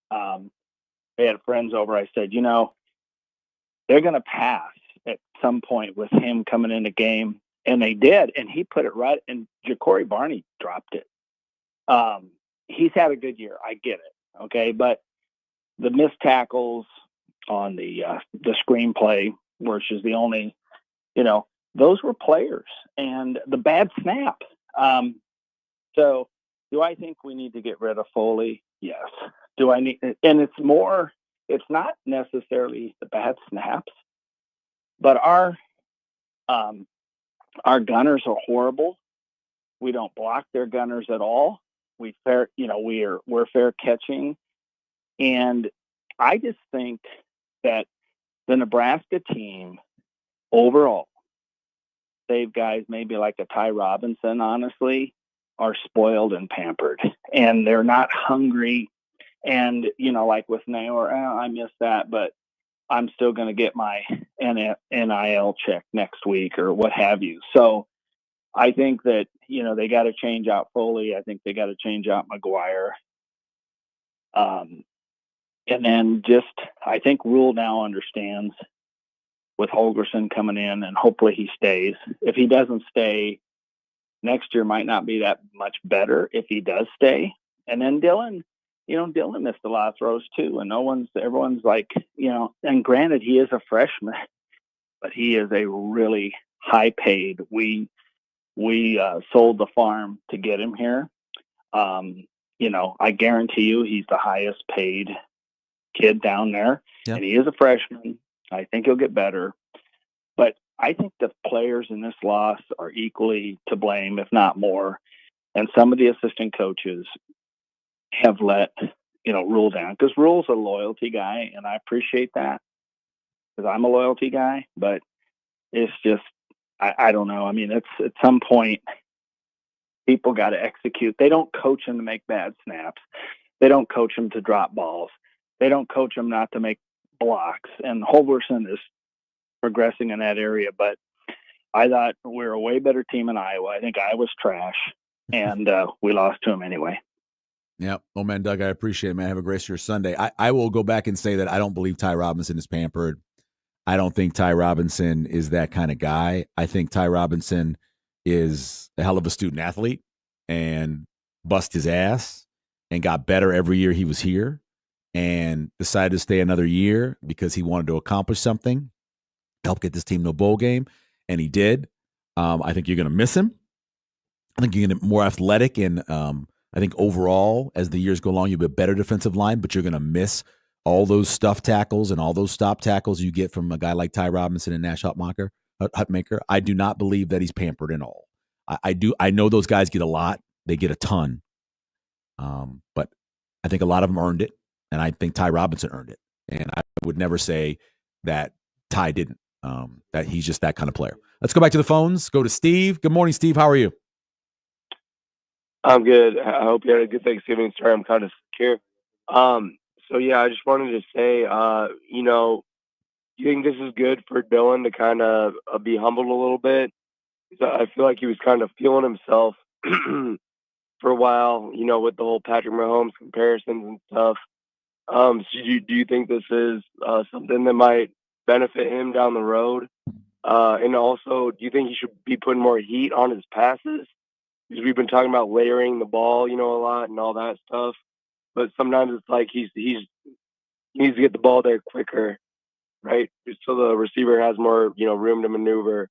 They had friends over. I said, they're going to pass at some point with him coming in the game. And they did. And he put it right. And Ja'Cory Barney dropped it. He's had a good year. I get it. Okay. But the missed tackles on the screenplay, which is the only, those were players, and the bad snap. So do I think we need to get rid of Foley? Yes. Do I need, and it's not necessarily the bad snaps, but our gunners are horrible. We don't block their gunners at all. We're fair catching. And I just think that the Nebraska team overall, save guys maybe like a Ty Robinson, honestly, are spoiled and pampered, and they're not hungry. And, like with Naor, I missed that, but I'm still going to get my NIL check next week or what have you. So I think that, they got to change out Foley. I think they got to change out McGuire. And then I think Rule now understands with Holgorsen coming in, and hopefully he stays. If he doesn't stay, next year might not be that much better if he does stay. And then Dylan missed a lot of throws too. And everyone's like, and granted, he is a freshman, but he is a really high paid. We sold the farm to get him here. I guarantee you he's the highest paid kid down there. Yep. And he is a freshman. I think he'll get better. But I think the players in this loss are equally to blame, if not more. And some of the assistant coaches have let, Rule down, because Rule's a loyalty guy, and I appreciate that because I'm a loyalty guy. But it's just, I don't know. I mean, it's at some point, people got to execute. They don't coach them to make bad snaps. They don't coach them to drop balls. They don't coach them not to make blocks. And Holgorsen is progressing in that area. But I thought we were a way better team in Iowa. I think Iowa's trash, and we lost to them anyway. Yeah. Oh, man, Doug, I appreciate it, man. Have a great Sunday. I will go back and say that I don't believe Ty Robinson is pampered. I don't think Ty Robinson is that kind of guy. I think Ty Robinson is a hell of a student athlete and bust his ass and got better every year he was here and decided to stay another year because he wanted to accomplish something, help get this team to a bowl game, and he did. I think you're going to miss him. I think you're going to be more athletic, and I think overall, as the years go along, you'll be a better defensive line, but you're going to miss all those stuff tackles and all those stop tackles you get from a guy like Ty Robinson and Nash Hutmacher. I do not believe that he's pampered at all. I know those guys get a lot. They get a ton. But I think a lot of them earned it, and I think Ty Robinson earned it. And I would never say that Ty didn't, that he's just that kind of player. Let's go back to the phones. Go to Steve. Good morning, Steve. How are you? I'm good. I hope you had a good Thanksgiving. Sorry, I'm kind of sick here. So yeah, I just wanted to say, you think this is good for Dylan to kind of be humbled a little bit? I feel like he was kind of feeling himself for a while, with the whole Patrick Mahomes comparisons and stuff. So do you think this is something that might benefit him down the road? And also, do you think he should be putting more heat on his passes? Because we've been talking about layering the ball, a lot and all that stuff. But sometimes it's like he's he needs to get the ball there quicker, right? So the receiver has more, room to maneuver.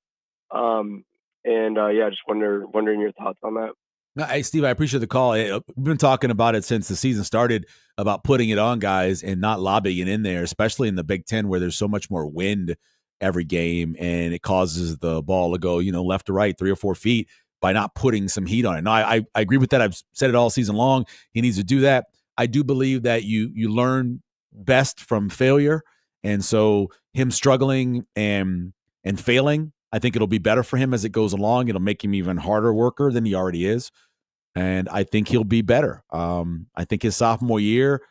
Just wondering your thoughts on that. No, hey, Steve, I appreciate the call. We've been talking about it since the season started, about putting it on guys and not lobbing it in there, especially in the Big Ten where there's so much more wind every game, and it causes the ball to go, left to right 3 or 4 feet by not putting some heat on it. No, I agree with that. I've said it all season long. He needs to do that. I do believe that you learn best from failure, and so him struggling and failing, I think it'll be better for him as it goes along. It'll make him even harder worker than he already is. And I think he'll be better. I think his sophomore year,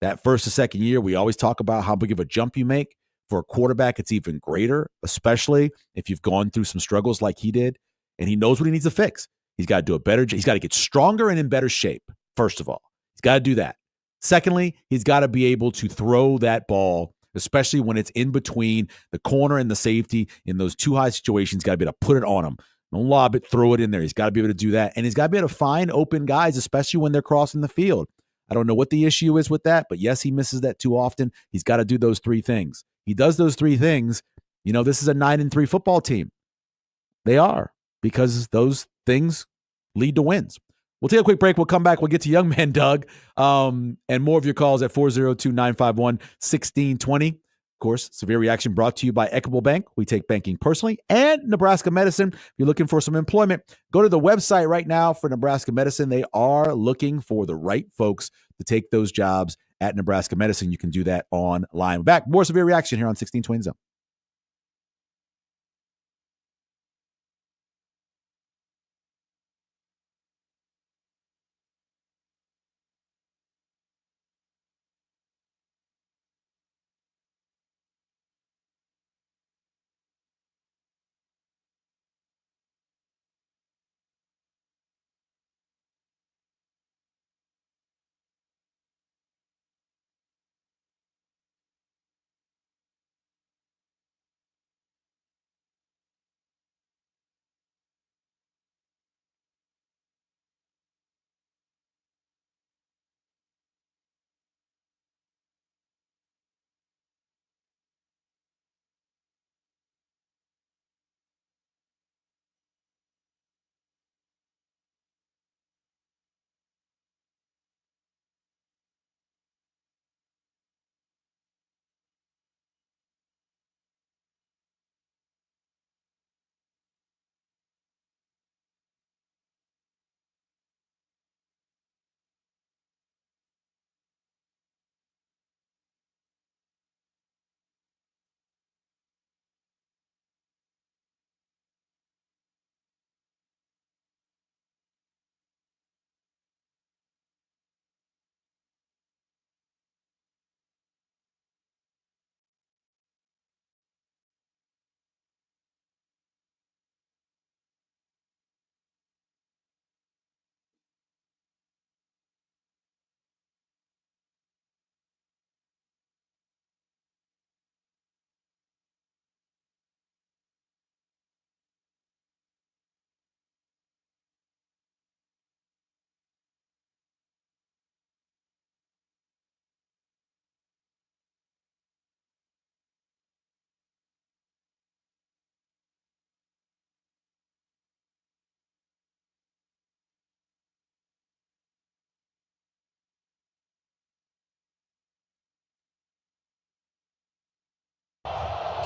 that first to second year, we always talk about how big of a jump you make. For a quarterback, it's even greater, especially if you've gone through some struggles like he did. And he knows what he needs to fix. He's got to do a better job. He's got to get stronger and in better shape, first of all. He's got to do that. Secondly, he's got to be able to throw that ball, especially when it's in between the corner and the safety in those too high situations. He's got to be able to put it on him. Don't lob it, throw it in there. He's got to be able to do that. And he's got to be able to find open guys, especially when they're crossing the field. I don't know what the issue is with that, but yes, he misses that too often. He's got to do those 3 things. He does those 3 things. This is a 9-3 football team. They are, because those things lead to wins. We'll take a quick break. We'll come back. We'll get to young man Doug, and more of your calls at 402-951-1620. Of course, Severe Reaction brought to you by Equitable Bank. We take banking personally. And Nebraska Medicine. If you're looking for some employment, go to the website right now for Nebraska Medicine. They are looking for the right folks to take those jobs at Nebraska Medicine. You can do that online. We're back. More Severe Reaction here on 1620 Zone.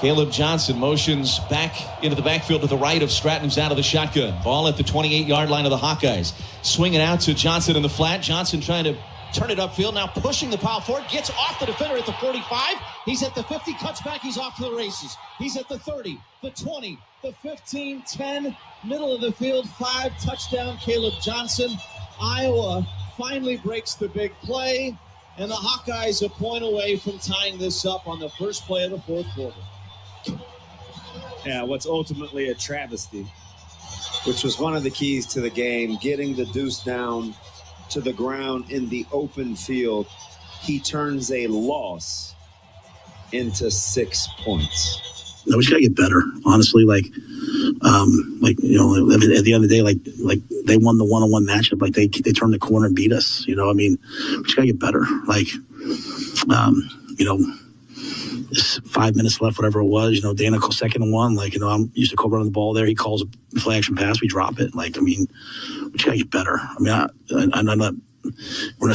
Caleb Johnson motions back into the backfield to the right of Stratton, who's out of the shotgun. Ball at the 28-yard line of the Hawkeyes. Swinging out to Johnson in the flat. Johnson trying to turn it upfield. Now pushing the pile forward. Gets off the defender at the 45. He's at the 50. Cuts back. He's off to the races. He's at the 30, the 20, the 15, 10. Middle of the field. 5. Touchdown, Caleb Johnson. Iowa finally breaks the big play. And the Hawkeyes a point away from tying this up on the first play of the fourth quarter. Yeah, what's ultimately a travesty, which was one of the keys to the game, getting the deuce down to the ground in the open field. He turns a loss into 6 points. No, we just gotta get better, honestly. At the end of the day, like they won the one-on-one matchup. Like they turned the corner and beat us. We just gotta get better. 5 minutes left, whatever it was. Dana calls 2nd and 1. I'm used to call running the ball there. He calls a play action pass. We drop it. We just gotta get better. I'm not. We're not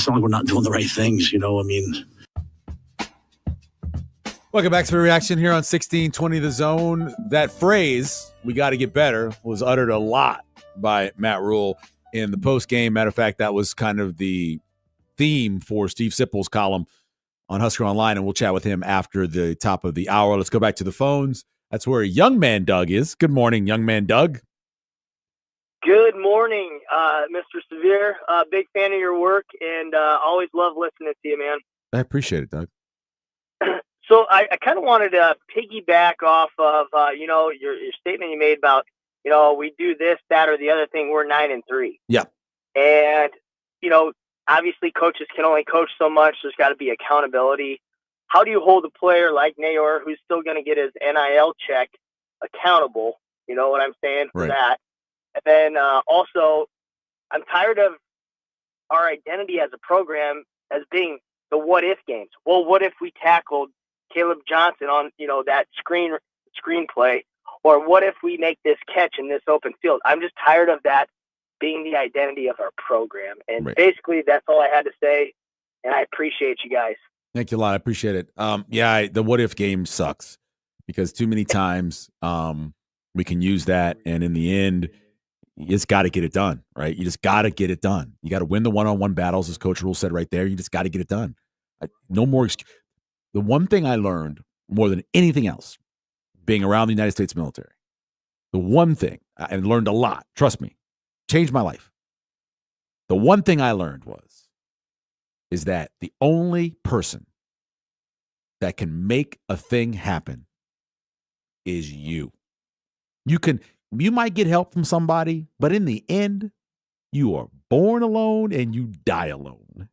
like we're not doing the right things. Welcome back to the reaction here on 1620 The Zone. That phrase, "we got to get better," was uttered a lot by Matt Rule in the postgame. Matter of fact, that was kind of the theme for Steve Sipple's column on Husker Online, and we'll chat with him after the top of the hour. Let's go back to the phones. That's where young man Doug is. Good morning, young man Doug. Good morning, Mr. Severe. Big fan of your work, and always love listening to you, man. I appreciate it, Doug. So I kind of wanted to piggyback off of your statement you made about we do this, that, or the other thing. We're 9-3. Yeah, and obviously coaches can only coach so much. There's got to be accountability. How do you hold a player like Nayor, who's still going to get his NIL check, accountable? You know what I'm saying for that. And then also, I'm tired of our identity as a program as being the what-if games. Well, what if we tackled Caleb Johnson on, that screenplay? Or what if we make this catch in this open field? I'm just tired of that being the identity of our program. And basically, that's all I had to say. And I appreciate you guys. Thank you a lot. I appreciate it. The what-if game sucks because too many times we can use that. And in the end, you just got to get it done, right? You just got to get it done. You got to win the one-on-one battles, as Coach Rule said right there. You just got to get it done. No more excuse. The one thing I learned more than anything else, being around the United States military, the one thing, I learned a lot, trust me, changed my life. The one thing I learned is that the only person that can make a thing happen is you. You might get help from somebody, but in the end, you are born alone and you die alone.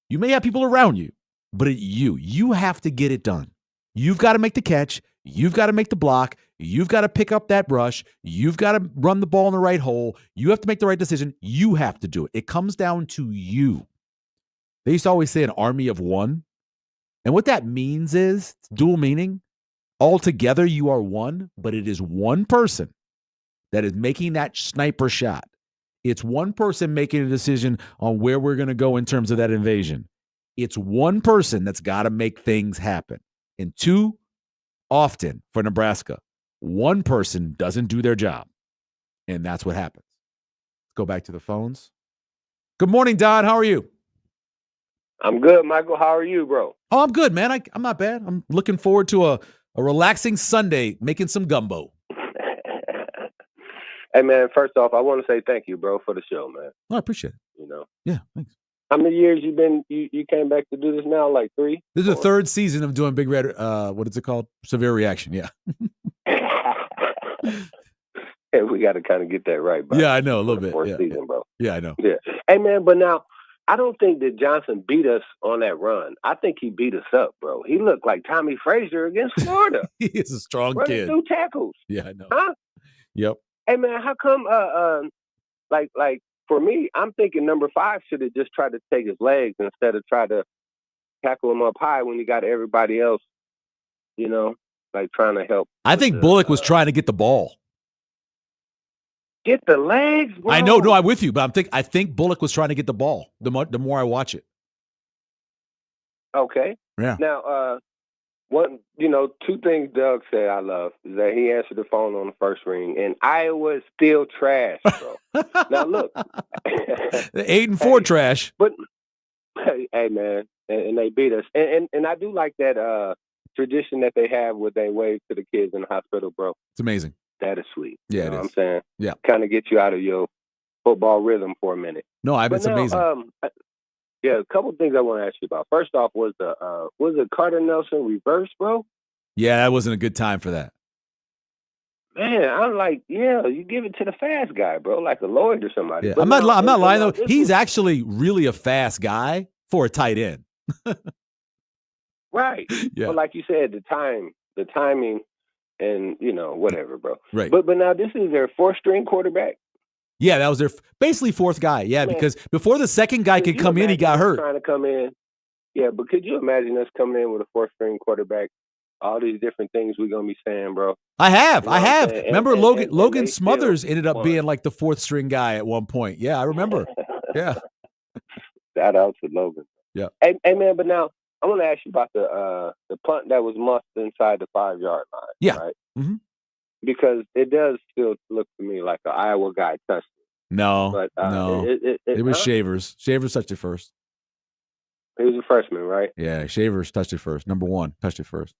You may have people around you, but you have to get it done. You've got to make the catch. You've got to make the block. You've got to pick up that rush. You've got to run the ball in the right hole. You have to make the right decision. You have to do it. It comes down to you. They used to always say an army of one. And what that means is it's dual meaning. Altogether, you are one, but it is one person that is making that sniper shot. It's one person making a decision on where we're going to go in terms of that invasion. It's one person that's got to make things happen. And too often for Nebraska, one person doesn't do their job. And that's what happens. Let's go back to the phones. Good morning, Don. How are you? I'm good, Michael. How are you, bro? Oh, I'm good, man. I'm not bad. I'm looking forward to a relaxing Sunday, making some gumbo. Hey, man, first off, I want to say thank you, bro, for the show, man. Oh, I appreciate it. Yeah, thanks. How many years you came back to do this now? Like 3? This is the third season of doing Big Red, what is it called? Severe Reaction, yeah. Hey, we got to kind of get that right, bro. Yeah, I know, a little bit. Fourth season, bro. Yeah, I know. Yeah. Hey, man, but now, I don't think that Johnson beat us on that run. I think he beat us up, bro. He looked like Tommy Frazier against Florida. He is a strong kid. Running through tackles. Yeah, I know. Huh? Yep. Hey, man, how come, like for me, I'm thinking number 5 should have just tried to take his legs instead of try to tackle him up high when you got everybody else, trying to help. I think Bullock was trying to get the ball. Get the legs, bro. I know, no, I'm with you, but I think Bullock was trying to get the ball the more I watch it. Okay. Yeah. Now, 2 things Doug said I love is that he answered the phone on the first ring, and Iowa is still trash, bro. Now, look. 8-4 trash. But, hey, man, and they beat us. And I do like that tradition that they have where they wave to the kids in the hospital, bro. It's amazing. That is sweet. Yeah, you know it is. What I'm saying? Yeah. Kind of get you out of your football rhythm for a minute. No, it's amazing. A couple things I want to ask you about. First off, was it Carter Nelson reverse, bro? Yeah, that wasn't a good time for that. Man, I'm like, you give it to the fast guy, bro, like a Lloyd or somebody. Yeah. But I'm not lying though. He's actually really a fast guy for a tight end. Right. Yeah. But like you said, the timing, and whatever, bro. Right. But now this is their 4th-string quarterback. Yeah, that was their basically 4th guy. Yeah, because before the second guy could come in, he got hurt. Trying to come in. Yeah, but could you imagine us coming in with a fourth-string quarterback? All these different things we're gonna be saying, bro. I have. You know what I'm saying? Remember and Logan they Smothers still ended up won. being like the fourth string guy at one point. Yeah, I remember. Yeah. Shout out to Logan. Yeah. Hey, man, but now I want to ask you about the punt that was muffed inside the 5-yard line. Yeah. Right. Mm-hmm. Because it does still look to me like an Iowa guy touched it. No. But no. It was Shavers. Shavers touched it first. He was a freshman, right? Yeah, Shavers touched it first. Number 1 touched it first.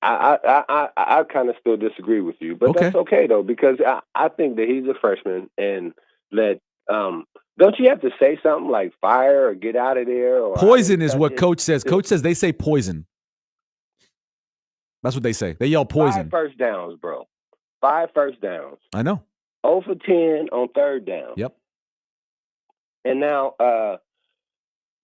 I kind of still disagree with you, but that's okay though, because I think that he's a freshman and that don't you have to say something like fire or get out of there? Or poison is what Coach says. Coach says they say poison. That's what they say. They yell poison. 5 first downs, bro. 5 first downs. I know. 0 for 10 on third down. Yep. And now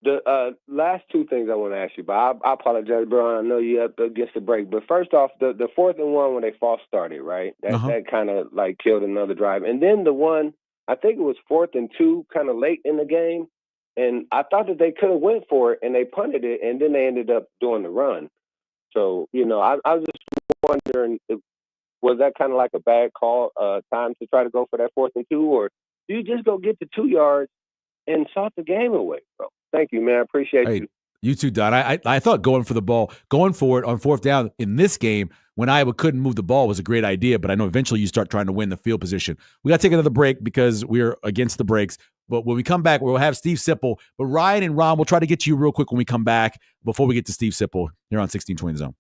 the last 2 things I want to ask you about. I apologize, bro. I know you're up against the break, but first off, the 4th and 1 when they false started, right? That kind of like killed another drive. And then the one, I think it was 4th and 2, kind of late in the game, and I thought that they could have went for it, and they punted it, and then they ended up doing the run. So I was just wondering, was that kind of like a bad call time to try to go for that 4th and 2, or do you just go get the 2 yards and salt the game away, bro? Thank you, man. I appreciate you. You too, Don. I thought going for it on 4th down in this game when Iowa couldn't move the ball was a great idea, but I know eventually you start trying to win the field position. We got to take another break because we're against the breaks. But when we come back, we'll have Steve Sipple. But Ryan and Ron, we'll try to get to you real quick when we come back before we get to Steve Sipple here on 1620 Zone.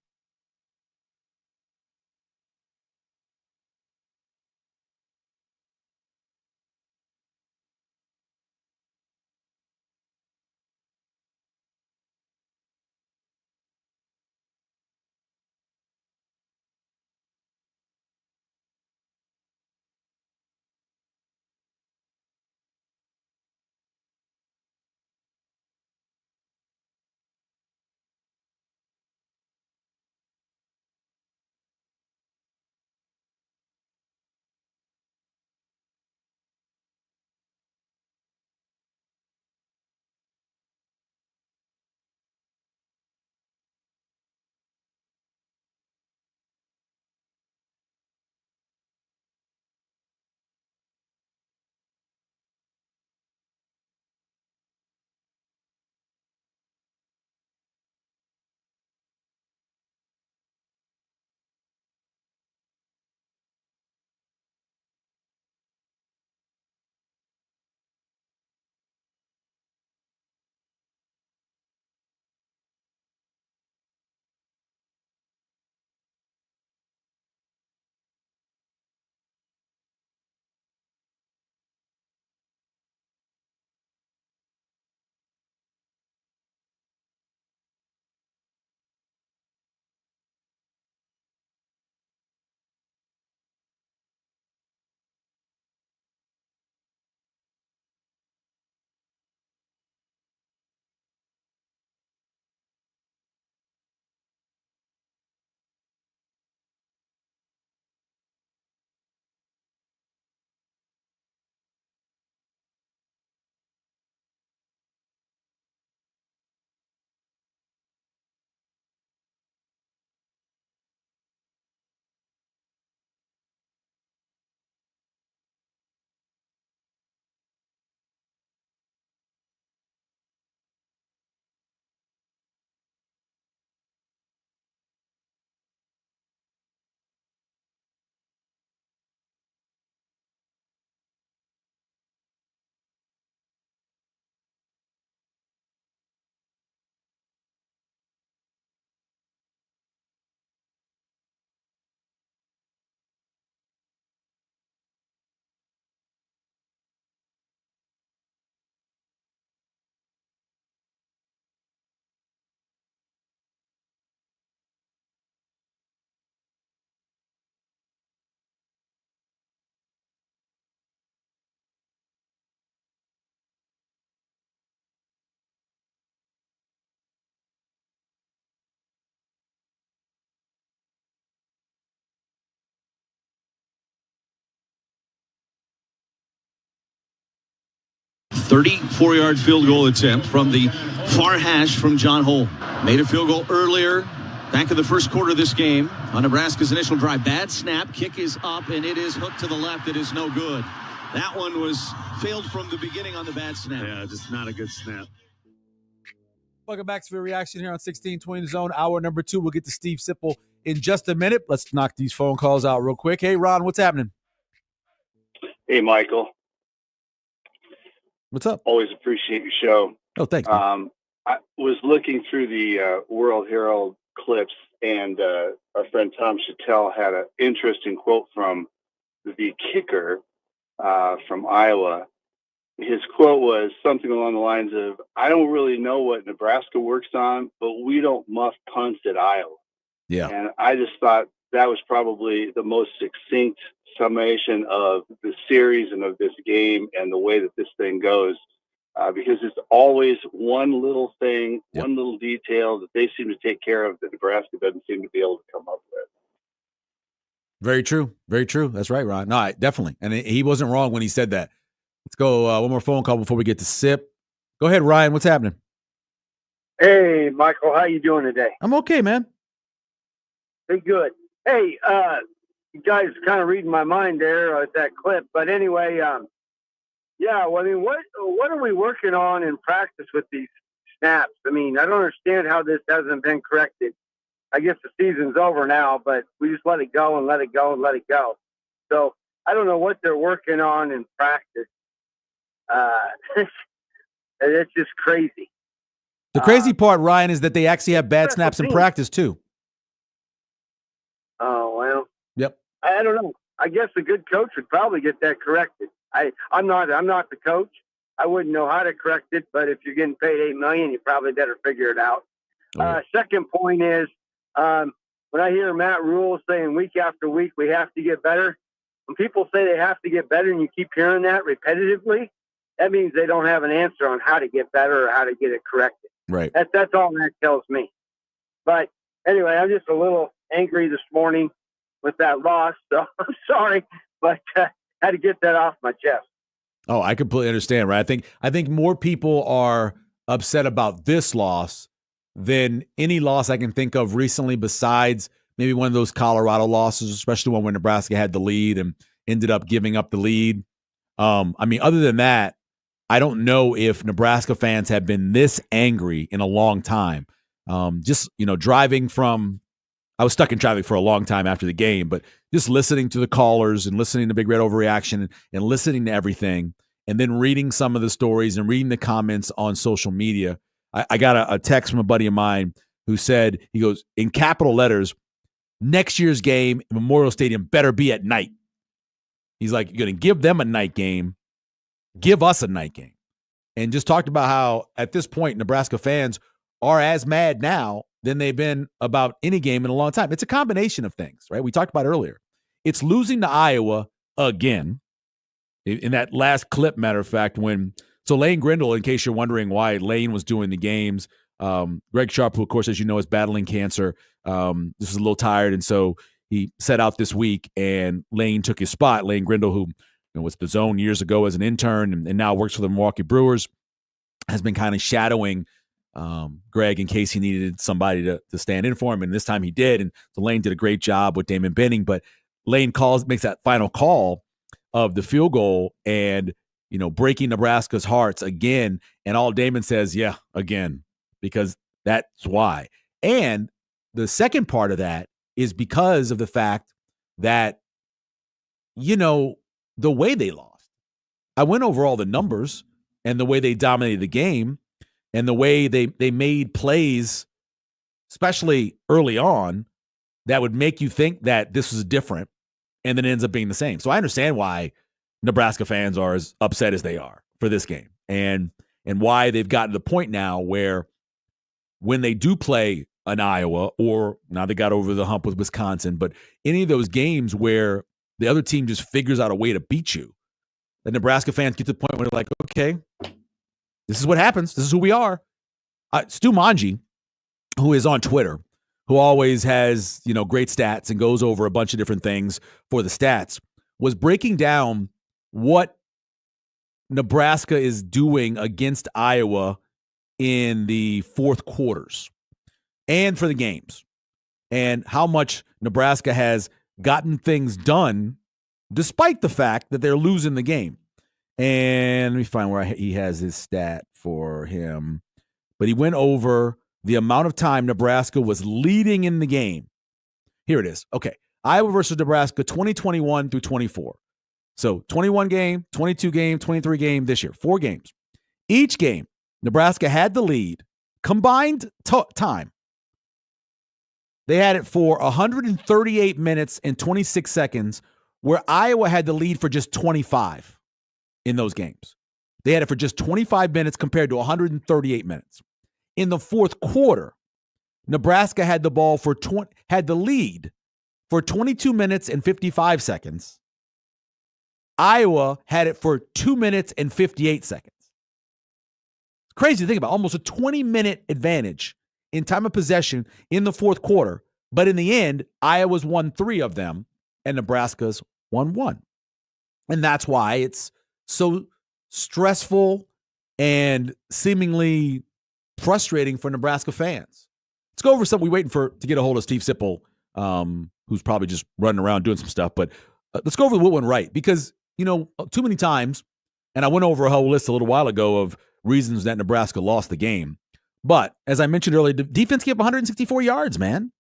.34-yard field goal attempt from the Far hash from John Holm. Made a field goal earlier, back in the first quarter of this game on Nebraska's initial drive. Bad snap, kick is up, and it is hooked to the left. It is no good. That one was failed from the beginning on the bad snap. Yeah, just not a good snap. Welcome back to the reaction here on 1620 Zone. Hour number 2. We'll get to Steve Sipple in just a minute. Let's knock these phone calls out real quick. Hey, Ron, what's happening? Hey, Michael. What's up? Always appreciate your show. Oh, thanks. I was looking through the World Herald clips, and our friend Tom Chatel had an interesting quote from the kicker from Iowa. His quote was something along the lines of, "I don't really know what Nebraska works on, but we don't muff punts at Iowa." Yeah. And I just thought that was probably the most succinct summation of the series and of this game and the way that this thing goes, because it's always one little thing, one little detail that they seem to take care of that Nebraska doesn't seem to be able to come up with. Very true. Very true. That's right, Ron. No, definitely. And he wasn't wrong when he said that. Let's go one more phone call before we get to Sip. Go ahead, Ryan. What's happening? Hey, Michael. How you doing today? I'm okay, man. Hey, good. Hey, you guys kind of reading my mind there with that clip. But anyway, yeah, well, I mean, what are we working on in practice with these snaps? I mean, I don't understand how this hasn't been corrected. I guess the season's over now, but we just let it go and let it go and let it go. So I don't know what they're working on in practice. It's just crazy. The crazy part, Ryan, is that they actually have bad snaps in practice too. Oh, well. Yep. I don't know. I guess a good coach would probably get that corrected. I'm not the coach. I wouldn't know how to correct it, but if you're getting paid $8 million, you probably better figure it out. Second point is, when I hear Matt Rule saying week after week we have to get better, when people say they have to get better and you keep hearing that repetitively, that means they don't have an answer on how to get better or how to get it corrected. Right. That's all that tells me. But anyway, I'm just a little angry this morning with that loss, so I'm sorry, but had to get that off my chest. Oh, I completely understand, right? I think more people are upset about this loss than any loss I can think of recently, besides maybe one of those Colorado losses, especially one where Nebraska had the lead and ended up giving up the lead. I mean, other than that, I don't know if Nebraska fans have been this angry in a long time. Just, driving from – I was stuck in traffic for a long time after the game, but just listening to the callers and listening to Big Red Overreaction and listening to everything, and then reading some of the stories and reading the comments on social media. I got a text from a buddy of mine who said, he goes, in capital letters, next year's game in Memorial Stadium better be at night. He's like, you're going to give them a night game. Give us a night game. And just talked about how at this point, Nebraska fans are as mad now than they've been about any game in a long time. It's a combination of things, right? We talked about earlier. It's losing to Iowa again. In that last clip, matter of fact, so Lane Grindle, in case you're wondering why Lane was doing the games, Greg Sharp, who, of course, as you know, is battling cancer, this is a little tired, and so he set out this week, and Lane took his spot. Lane Grindle, who was the Zone years ago as an intern and now works for the Milwaukee Brewers, has been kind of shadowing Greg in case he needed somebody to stand in for him, and this time he did, and so Lane did a great job with Damon Benning, but Lane makes that final call of the field goal and breaking Nebraska's hearts again. And all Damon says, yeah, again, because that's why. And the second part of that is because of the fact that, the way they lost. I went over all the numbers and the way they dominated the game and the way they made plays, especially early on, that would make you think that this was different, and then it ends up being the same. So I understand why Nebraska fans are as upset as they are for this game, and why they've gotten to the point now where when they do play an Iowa, or now they got over the hump with Wisconsin, but any of those games where the other team just figures out a way to beat you, the Nebraska fans get to the point where they're like, okay, this is what happens. This is who we are. Stu Manji, who is on Twitter, who always has, great stats and goes over a bunch of different things for the stats, was breaking down what Nebraska is doing against Iowa in the fourth quarters and for the games, and how much Nebraska has gotten things done despite the fact that they're losing the game. And let me find where he has his stat for him. But he went over the amount of time Nebraska was leading in the game. Here it is. Okay. Iowa versus Nebraska 2021 through 24. So 21 game, 22 game, 23 game this year. 4 games. Each game, Nebraska had the lead. Combined time, they had it for 138 minutes and 26 seconds, where Iowa had the lead for just 25 in those games. They had it for just 25 minutes compared to 138 minutes. In the fourth quarter, Nebraska had had the lead for 22 minutes and 55 seconds. Iowa had it for 2 minutes and 58 seconds. It's crazy to think about. Almost a 20-minute advantage in time of possession in the fourth quarter. But in the end, Iowa's won 3 of them, and Nebraska's won 1. And that's why it's so stressful and seemingly frustrating for Nebraska fans. Let's go over something. We're waiting to get a hold of Steve Sipple, who's probably just running around doing some stuff. But let's go over what went right, because, too many times, and I went over a whole list a little while ago of reasons that Nebraska lost the game. But as I mentioned earlier, the defense gave up 164 yards, man.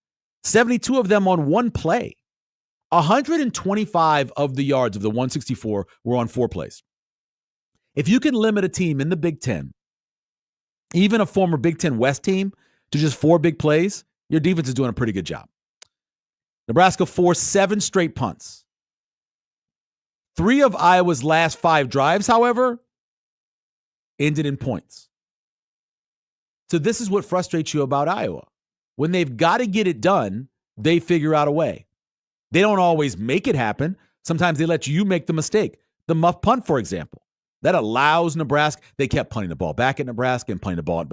72 of them on one play. 125 of the yards of the 164 were on 4 plays. If you can limit a team in the Big Ten, even a former Big Ten West team, to just 4 big plays, your defense is doing a pretty good job. Nebraska forced 7 straight punts. 3 of Iowa's last 5 drives, however, ended in points. So this is what frustrates you about Iowa. When they've got to get it done, they figure out a way. They don't always make it happen. Sometimes they let you make the mistake. The muff punt, for example, that allows Nebraska. They kept punting the ball back at Nebraska and punting the ball.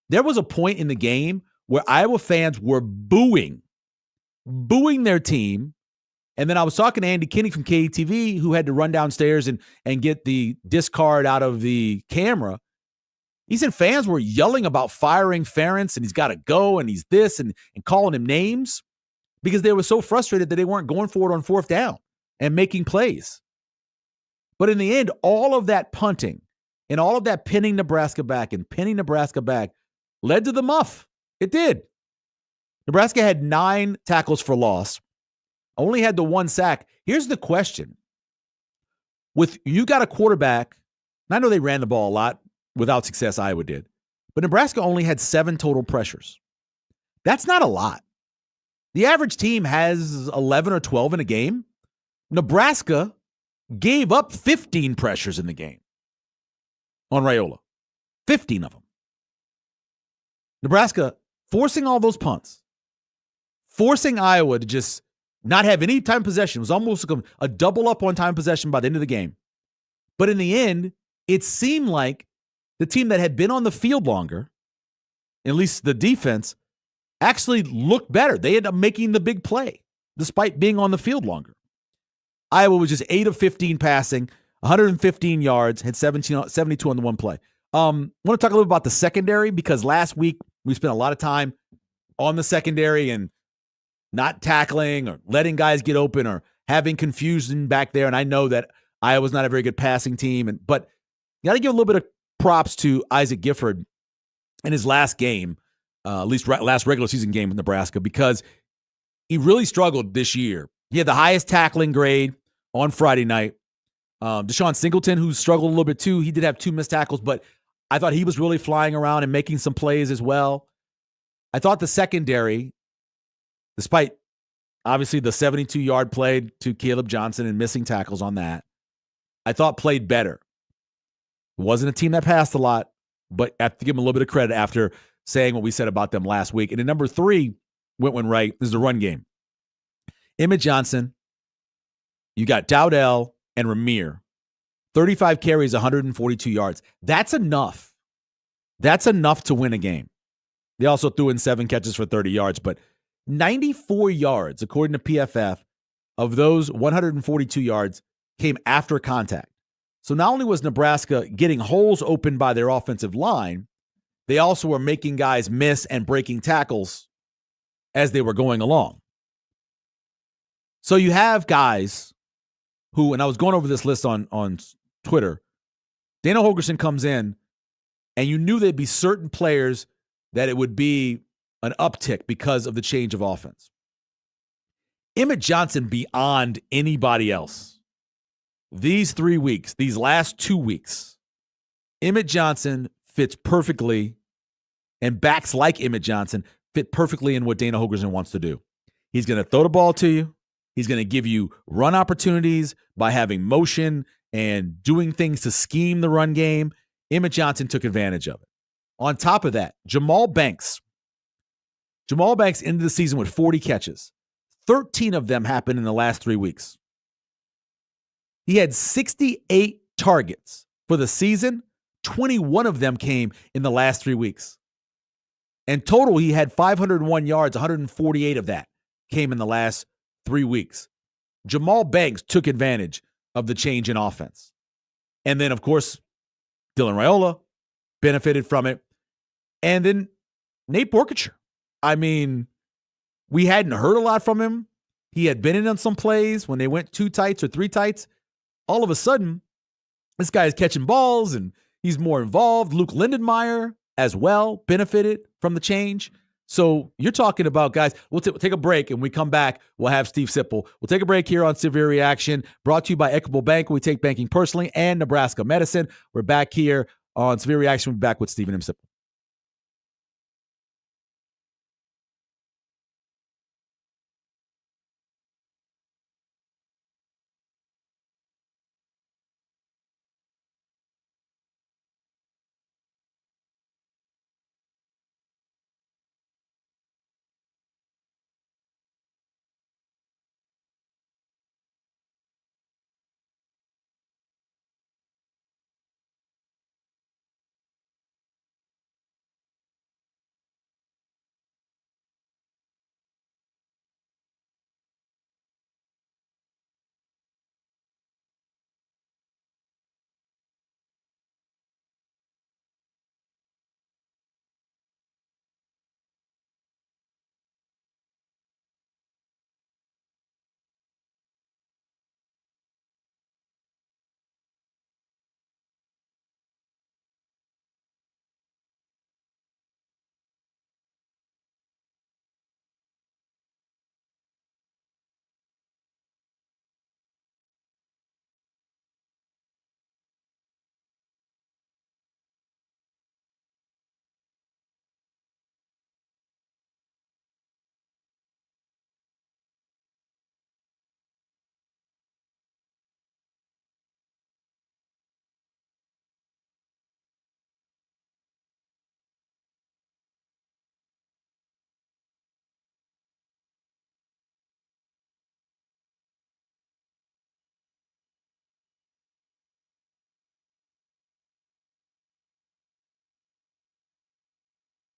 There was a point in the game where Iowa fans were booing their team. And then I was talking to Andy Kinney from KTV, who had to run downstairs and get the discard out of the camera. He said fans were yelling about firing Ferentz, and he's got to go, and he's this, and calling him names, because they were so frustrated that they weren't going for it on 4th down and making plays. But in the end, all of that punting and all of that pinning Nebraska back led to the muff. It did. Nebraska had 9 tackles for loss, only had the 1 sack. Here's the question. With you got a quarterback, and I know they ran the ball a lot without success, Iowa did, but Nebraska only had 7 total pressures. That's not a lot. The average team has 11 or 12 in a game. Nebraska gave up 15 pressures in the game on Raiola. 15 of them. Nebraska forcing all those punts, forcing Iowa to just not have any time possession. It was almost like a double up on time possession by the end of the game. But in the end, it seemed like the team that had been on the field longer, at least the defense, actually looked better. They ended up making the big play despite being on the field longer. Iowa was just 8 of 15 passing, 115 yards, had 72 on the 1 play. I want to talk a little about the secondary, because last week we spent a lot of time on the secondary and not tackling or letting guys get open or having confusion back there. And I know that Iowa's not a very good passing team, but you got to give a little bit of props to Isaac Gifford in his last game, at least last regular season game with Nebraska, because he really struggled this year. He had the highest tackling grade on Friday night. Deshaun Singleton, who struggled a little bit too, he did have 2 missed tackles, but I thought he was really flying around and making some plays as well. I thought the secondary, despite obviously the 72-yard play to Caleb Johnson and missing tackles on that, I thought played better. It wasn't a team that passed a lot, but I have to give them a little bit of credit after saying what we said about them last week. And then number 3 went right is the run game. Emmett Johnson, you got Dowdell and Ramir. 35 carries, 142 yards. That's enough. That's enough to win a game. They also threw in 7 catches for 30 yards, but 94 yards, according to PFF, of those 142 yards came after contact. So not only was Nebraska getting holes open by their offensive line, they also were making guys miss and breaking tackles as they were going along. So you have guys who, and I was going over this list on Twitter, Dana Holgorsen comes in, and you knew there'd be certain players that it would be an uptick because of the change of offense. Emmett Johnson beyond anybody else. These 3 weeks, these last 2 weeks, Emmett Johnson fits perfectly, and backs like Emmett Johnson fit perfectly in what Dana Holgorsen wants to do. He's going to throw the ball to you. He's going to give you run opportunities by having motion and doing things to scheme the run game. Emmett Johnson took advantage of it. On top of that, Jamal Banks ended the season with 40 catches. 13 of them happened in the last 3 weeks. He had 68 targets for the season. 21 of them came in the last 3 weeks. And total, he had 501 yards, 148 of that came in the last 3 weeks. Jamal Banks took advantage of the change in offense. And then, of course, Dylan Raiola benefited from it. And then Nate Borkacher. I mean, we hadn't heard a lot from him. He had been in on some plays when they went 2 tights or 3 tights. All of a sudden, this guy is catching balls and he's more involved. Luke Lindenmeyer as well benefited from the change. So you're talking about guys. We'll take a break, and when we come back, we'll have Steve Sipple. We'll take a break here on Severe Reaction, brought to you by Equitable Bank. We take banking personally, and Nebraska Medicine. We're back here on Severe Reaction. We'll be back with Stephen M Sipple.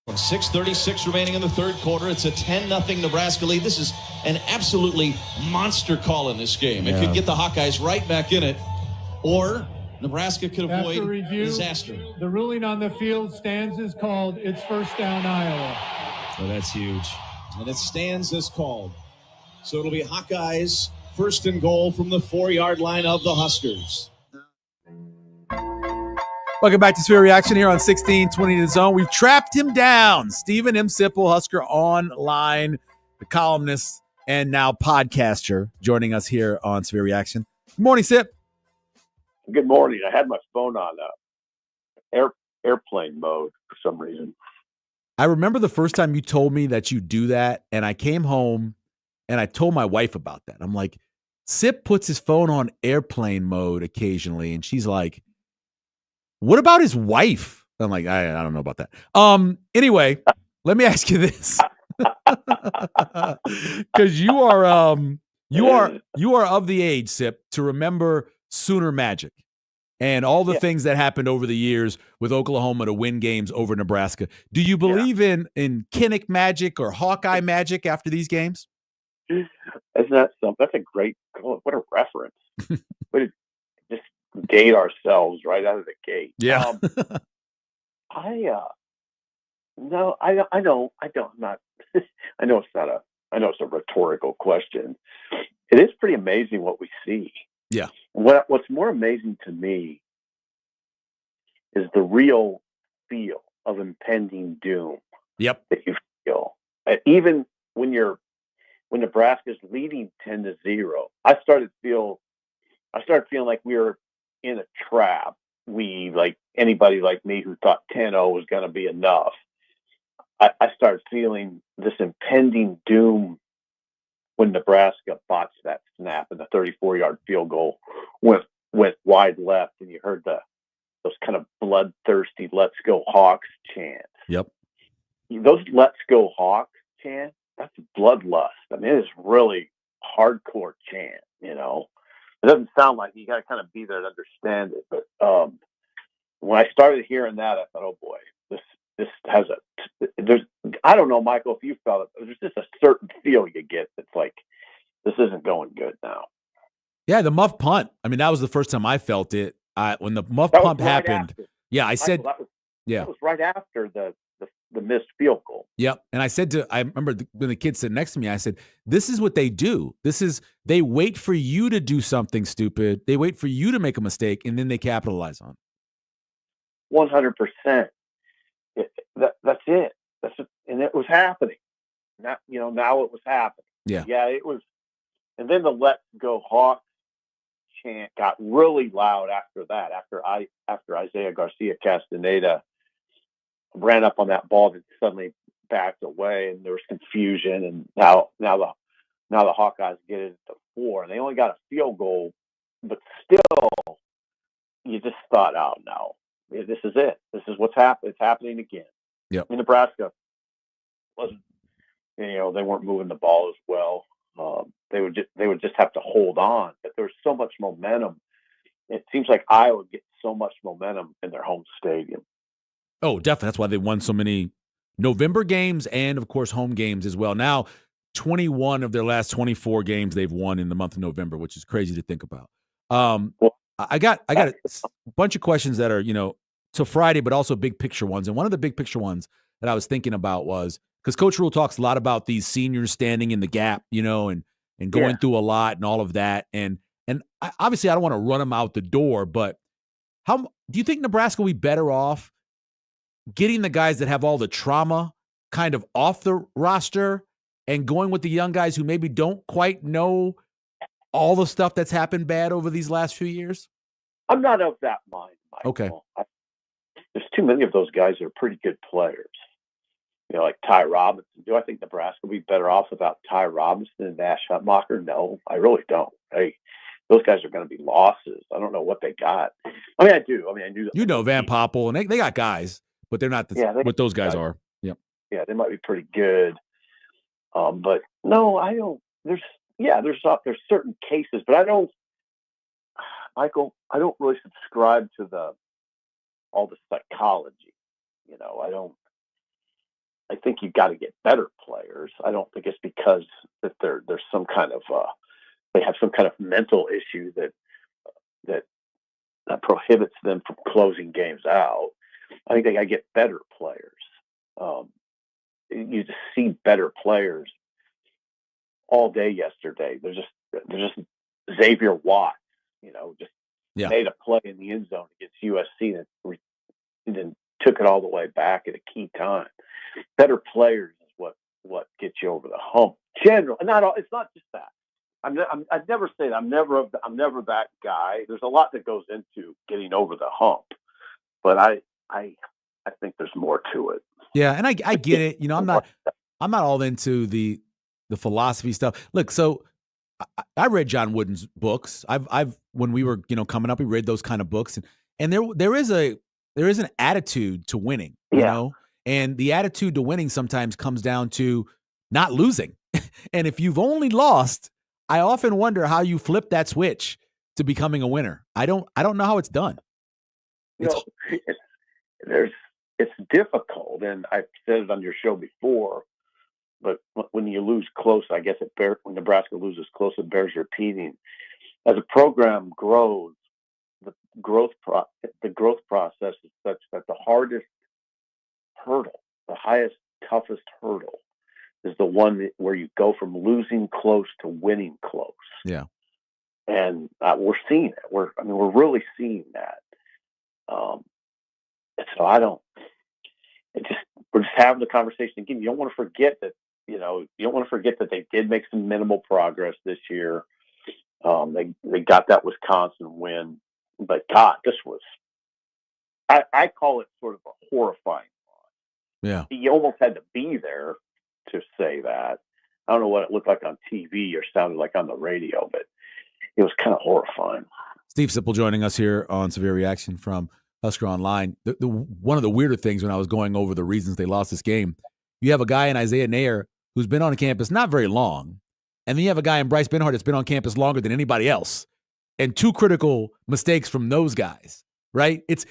With 6:36 remaining in the third quarter, it's a 10-0 Nebraska lead. This is an absolutely monster call in this game. It could get the Hawkeyes right back in it, or Nebraska could avoid disaster. The ruling on the field stands as called. It's first down, Iowa. So that's huge. And it stands as called. So it'll be Hawkeyes first and goal from the 4-yard line of the Huskers. Welcome back to Sphere Reaction here on 1620 The Zone. We've trapped him down. Stephen M Sipple, Husker Online, the columnist and now podcaster, joining us here on Sphere Reaction. Good morning, Sip. Good morning. I had my phone on airplane mode for some reason. I remember the first time you told me that you do that, and I came home and I told my wife about that. I'm like, Sip puts his phone on airplane mode occasionally, and she's like, what about his wife? I'm like, I don't know about that. Anyway, let me ask you this. Because you are of the age, Sip, to remember Sooner Magic and all the things that happened over the years with Oklahoma to win games over Nebraska. Do you believe in Kinnick magic or Hawkeye magic after these games? Isn't that something? That's a great, what a reference. Just date ourselves right out of the gate. Yeah. No, I know. I don't. I'm not. I know it's not a. I know it's a rhetorical question. It is pretty amazing what we see. Yeah. What's more amazing to me is the real feel of impending doom. Yep. That you feel, even when Nebraska's leading 10-0. I started feeling like we were in a trap. We, like anybody like me who thought 10-0 was going to be enough. I started feeling this impending doom when Nebraska botched that snap and the 34-yard field goal went wide left, and you heard those kind of bloodthirsty "Let's Go Hawks" chants. Yep. Those "Let's Go Hawks" chants, that's bloodlust. I mean, it is really hardcore chant. It doesn't sound like you got to kind of be there to understand it. But when I started hearing that, I thought, oh boy, this has I don't know, Michael, if you felt it, there's just a certain feel you get that's like, this isn't going good now. Yeah, the muff punt. I mean, that was the first time I felt it. When the muff punt happened. After. Yeah, I Michael, said, that was right after the missed field goal. Yep. And I remember when the kid sitting next to me, I said, this is what they do. They wait for you to do something stupid. They wait for you to make a mistake, and then they capitalize on it. 100%. That's it. And it was happening. Now it was happening. Yeah, it was. And then the "Let's Go Hawks" chant got really loud after that. After Isaiah Garcia Castaneda ran up on that ball, that suddenly backed away, and there was confusion. And now the Hawkeyes get it to 4, and they only got a field goal, but still, you just thought, oh no, this is it. This is what's happening. It's happening again. Yep. In Nebraska wasn't, they weren't moving the ball as well. They would just have to hold on. But there was so much momentum. It seems like Iowa gets so much momentum in their home stadium. Oh, definitely. That's why they won so many November games and, of course, home games as well. Now, 21 of their last 24 games they've won in the month of November, which is crazy to think about. I got a bunch of questions that are, to Friday, but also big picture ones. And one of the big picture ones that I was thinking about was, because Coach Rule talks a lot about these seniors standing in the gap, and going through a lot and all of that. And obviously I don't want to run them out the door, but how do you think Nebraska will be better off getting the guys that have all the trauma kind of off the roster and going with the young guys who maybe don't quite know all the stuff that's happened bad over these last few years? I'm not of that mind, Michael. Okay. There's too many of those guys that are pretty good players. Like Ty Robinson. Do I think Nebraska will be better off without Ty Robinson and Nash Hutmacher? No, I really don't. Those guys are going to be losses. I don't know what they got. I mean, I do. I knew that. Van Poppel, and they got guys, but they're not what those guys are. Yep. Yeah, they might be pretty good. But no, I don't. There's certain cases, but I don't, Michael, I don't really subscribe to all the psychology. I think you've got to get better players. I don't think it's because that there's some kind of they have some kind of mental issue that prohibits them from closing games out. I think they got to get better players. You just see better players all day yesterday. There's just Xavier Watts, made a play in the end zone against USC and then took it all the way back at a key time. Better players is what gets you over the hump. General, it's not just that. I'd never say that. I'm never that guy. There's a lot that goes into getting over the hump, but I think there's more to it. Yeah, and I get it. I'm not all into the philosophy stuff. Look, so I read John Wooden's books. I've when we were coming up, we read those kind of books, and there is an attitude to winning, and the attitude to winning sometimes comes down to not losing. And if you've only lost, I often wonder how you flip that switch to becoming a winner. I don't know how it's done. It's difficult, and I've said it on your show before. But when you lose close, I guess when Nebraska loses close, it bears repeating. As a program grows, the growth process is such that the hardest hurdle toughest hurdle is the one where you go from losing close to winning close. Yeah. And we're seeing it. We're really seeing that. And so we're just having the conversation again. You don't want to forget that, you don't want to forget that they did make some minimal progress this year. They got that Wisconsin win, but God, this was, I call it sort of a horrifying loss. Yeah. You almost had to be there to say that. I don't know what it looked like on TV or sounded like on the radio, but it was kind of horrifying. Steve Sipple joining us here on Severe Reaction from Husker Online. One of the weirder things when I was going over the reasons they lost this game, you have a guy in Isaiah Nair who's been on campus not very long, and then you have a guy in Bryce Benhart that's been on campus longer than anybody else, and two critical mistakes from those guys. Right? It's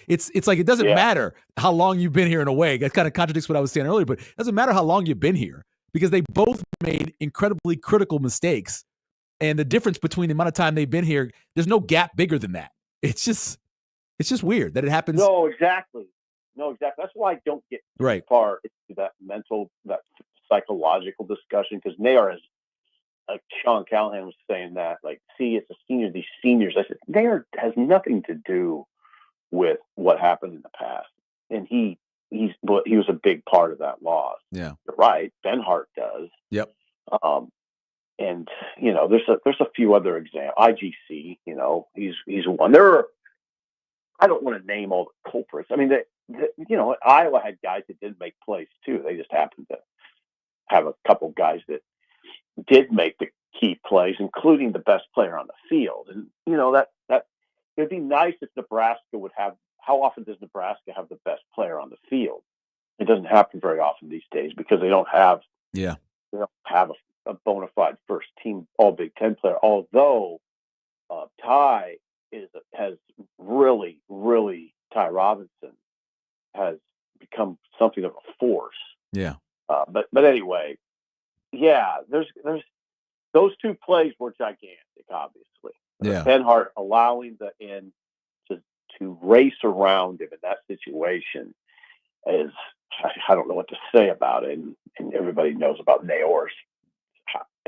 like it doesn't matter how long you've been here in a way. That kind of contradicts what I was saying earlier, but it doesn't matter how long you've been here because they both made incredibly critical mistakes. And the difference between the amount of time they've been here, there's no gap bigger than that. It's just weird that it happens. No, exactly. That's why I don't get too far into that that psychological discussion, because Nair is, like Sean Callahan was saying that, like, see, it's a senior, these seniors. I said, Nair has nothing to do with what happened in the past. And he was a big part of that loss. Yeah. You're right. Benhart does. Yep. And there's a few other examples. IGC, he's one. I don't want to name all the culprits. I mean, Iowa had guys that did make plays too. They just happened to have a couple guys that did make the key plays, including the best player on the field. And that it'd be nice if Nebraska would have. How often does Nebraska have the best player on the field? It doesn't happen very often these days because they don't have. Yeah. They don't have a bona fide first team All Big Ten player. Although Ty has really Ty Robinson has become something of a force. Yeah. But anyway, yeah. There's those two plays were gigantic. Obviously, Benhart allowing the end to race around him in that situation is, I don't know what to say about it. And everybody knows about Nayor's.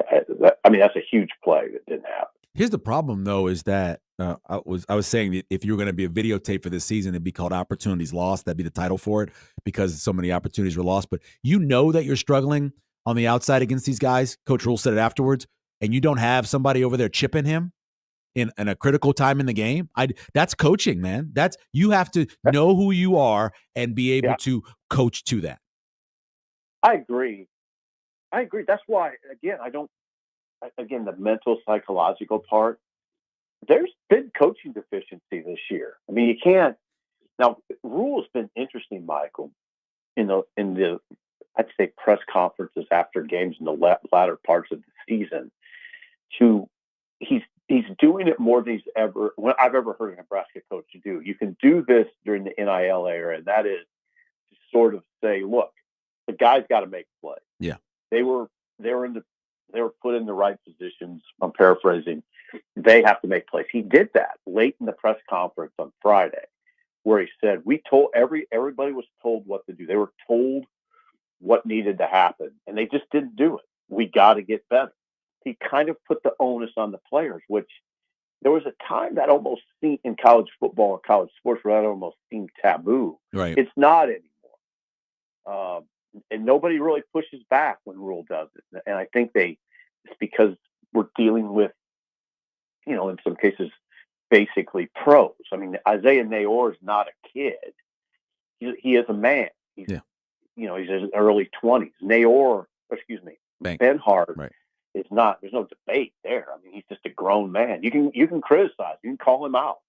I mean, that's a huge play that didn't happen. Here's the problem, though, is that I was saying that if you were going to be a videotape for this season, it'd be called Opportunities Lost. That'd be the title for it because so many opportunities were lost. But that you're struggling on the outside against these guys. Coach Rule said it afterwards, and you don't have somebody over there chipping him in a critical time in the game. That's coaching, man. You have to know who you are and be able to coach to that. I agree. That's why, again, the mental, psychological part, there's been coaching deficiency this year. I mean, you can't. Now, Rule has been interesting, Michael, in the I'd say press conferences after games in the latter parts of the season. He's doing it more than I've ever heard a Nebraska coach do. You can do this during the NIL era, and that is to sort of say, look, the guys got to make plays. Yeah. They were put in the right positions. I'm paraphrasing. They have to make plays. He did that late in the press conference on Friday, where he said, everybody was told what to do. They were told what needed to happen, and they just didn't do it. We got to get better. He kind of put the onus on the players, which there was a time that almost seemed in college football or college sports where that almost seemed taboo. Right. It's not anymore. And nobody really pushes back when Rule does it. And I think it's because we're dealing with, in some cases, basically pros. I mean, Isaiah Nayor is not a kid. He is a man. He's in his early 20s. Benhart is not. There's no debate there. I mean, he's just a grown man. You can criticize. You can call him out,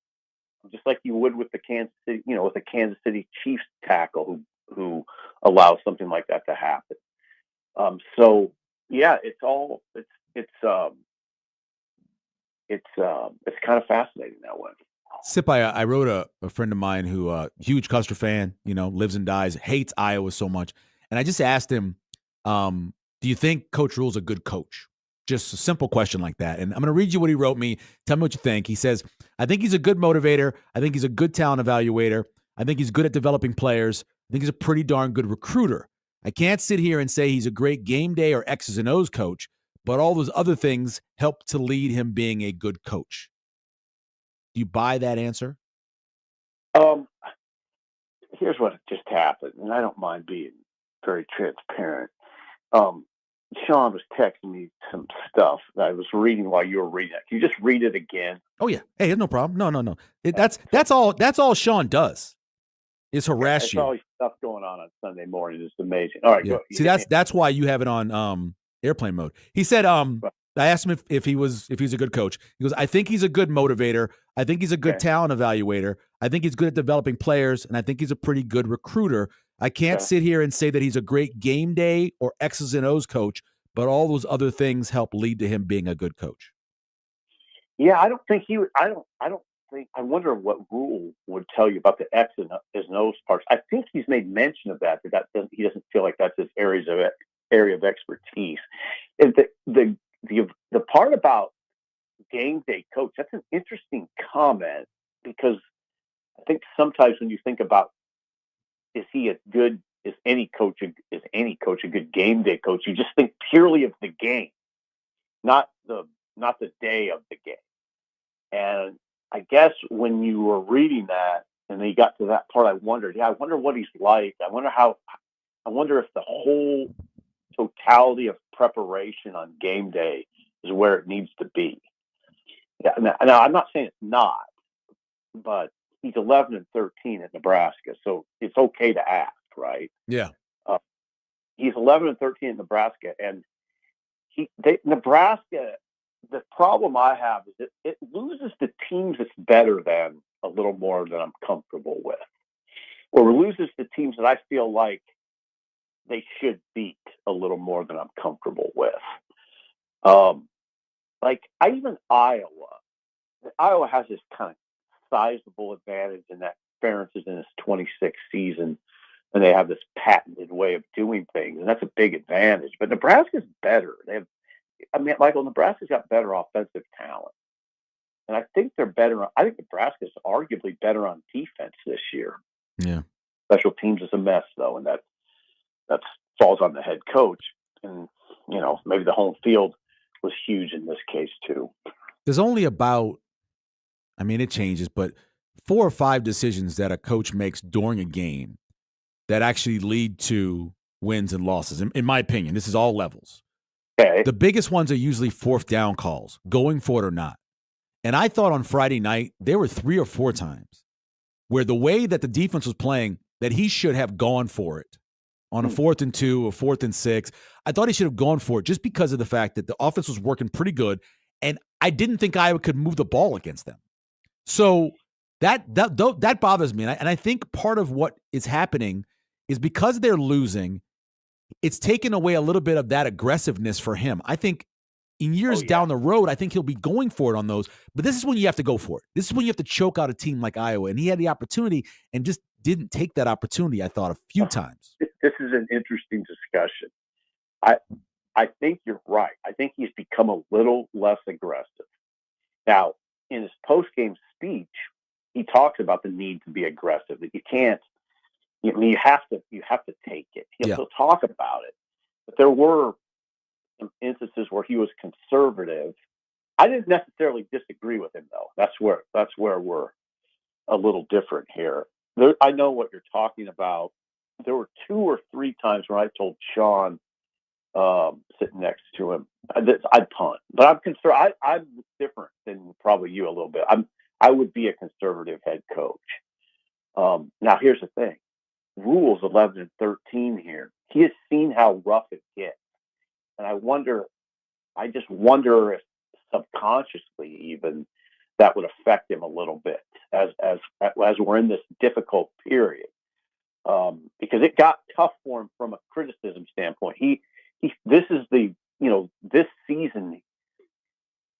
just like you would with the Kansas City Chiefs tackle who allows something like that to happen. So yeah, it's kind of fascinating that way. Sip, I wrote a friend of mine who huge Custer fan, lives and dies, hates Iowa so much. And I just asked him, do you think Coach Rule's a good coach? Just a simple question like that. And I'm going to read you what he wrote me. Tell me what you think. He says, I think he's a good motivator. I think he's a good talent evaluator. I think he's good at developing players. I think he's a pretty darn good recruiter. I can't sit here and say he's a great game day or X's and O's coach, but all those other things help to lead him being a good coach. Do you buy that answer? Here's what just happened, and I don't mind being very transparent. Sean was texting me some stuff that I was reading while you were reading it. Can you just read it again? Oh yeah. Hey, no problem. No. That's all Sean does is harass There's you. always stuff going on Sunday morning. It's amazing. All right, Yeah. go. See, that's why you have it on airplane mode. He said, I asked him if he's a good coach. He goes, I think he's a good motivator. I think he's a good talent evaluator. I think he's good at developing players, and I think he's a pretty good recruiter. I can't sit here and say that he's a great game day or X's and O's coach, but all those other things help lead to him being a good coach. Yeah, I don't think he would. I don't think. I wonder what Rule would tell you about the X and O's parts. I think he's made mention of that. He doesn't feel like that's his area of expertise. And the part about game day coach, that's an interesting comment, because I think sometimes when you think about is any coach a good game day coach, you just think purely of the game, not the day of the game. And I guess when you were reading that and then you got to that part, I wonder what he's like. I wonder if the whole totality of preparation on game day is where it needs to be. Yeah, now I'm not saying it's not, but he's 11-13 at Nebraska, so it's okay to ask, right? Yeah. He's 11-13 at Nebraska, and Nebraska. The problem I have is that it loses the teams it's better than a little more than I'm comfortable with, or loses the teams that I feel like they should beat a little more than I'm comfortable with. Like even Iowa has this kind of sizable advantage in that Ferentz is in his 26th season, and they have this patented way of doing things, and that's a big advantage. But Nebraska's better. Michael, Nebraska's got better offensive talent, and I think they're better. I think Nebraska's arguably better on defense this year. Yeah. Special teams is a mess, though, and that falls on the head coach. And maybe the home field was huge in this case too. There's only about, it changes, but 4 or 5 decisions that a coach makes during a game that actually lead to wins and losses. In my opinion, this is all levels. Okay. The biggest ones are usually 4th down calls, going for it or not. And I thought on Friday night, there were 3 or 4 times where the way that the defense was playing, that he should have gone for it on a 4th and 2 or 4th and 6. I thought he should have gone for it just because of the fact that the offense was working pretty good, and I didn't think Iowa could move the ball against them. So that bothers me, and I think part of what is happening is because they're losing, it's taken away a little bit of that aggressiveness for him. I think in years down the road, I think he'll be going for it on those. But this is when you have to go for it. This is when you have to choke out a team like Iowa. And he had the opportunity and just didn't take that opportunity, I thought, a few times. This is an interesting discussion. I think you're right. I think he's become a little less aggressive. Now, in his post-game speech, he talks about the need to be aggressive, that you can't, you have to take it. He'll talk about it. But there were some instances where he was conservative. I didn't necessarily disagree with him, though. That's where we're a little different here. I know what you're talking about. There were 2 or 3 times where I told Sean, sitting next to him, I'd punt. But I'm concerned. I'm different than probably you a little bit. I would be a conservative head coach. Now, here's the thing. Rule's 11-13 here. He has seen how rough it gets. And I just wonder if subconsciously even that would affect him a little bit as we're in this difficult period. Because it got tough for him from a criticism standpoint. This is this season,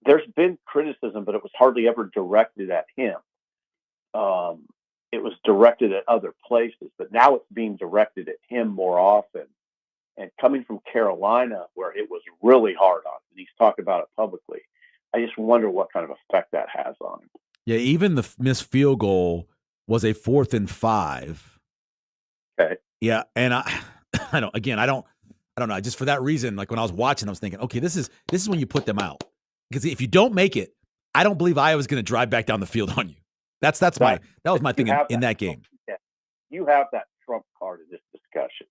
there's been criticism, but it was hardly ever directed at him. It was directed at other places, but now it's being directed at him more often. And coming from Carolina, where it was really hard on him, and he's talked about it publicly, I just wonder what kind of effect that has on him. Yeah, even the missed field goal was a 4th and 5. Okay. Yeah, and I don't know. Just for that reason, like when I was watching, I was thinking, okay, this is when you put them out. Because if you don't make it, I don't believe Iowa's going to drive back down the field on you. That was my thing in that game. Yeah, you have that trump card in this discussion.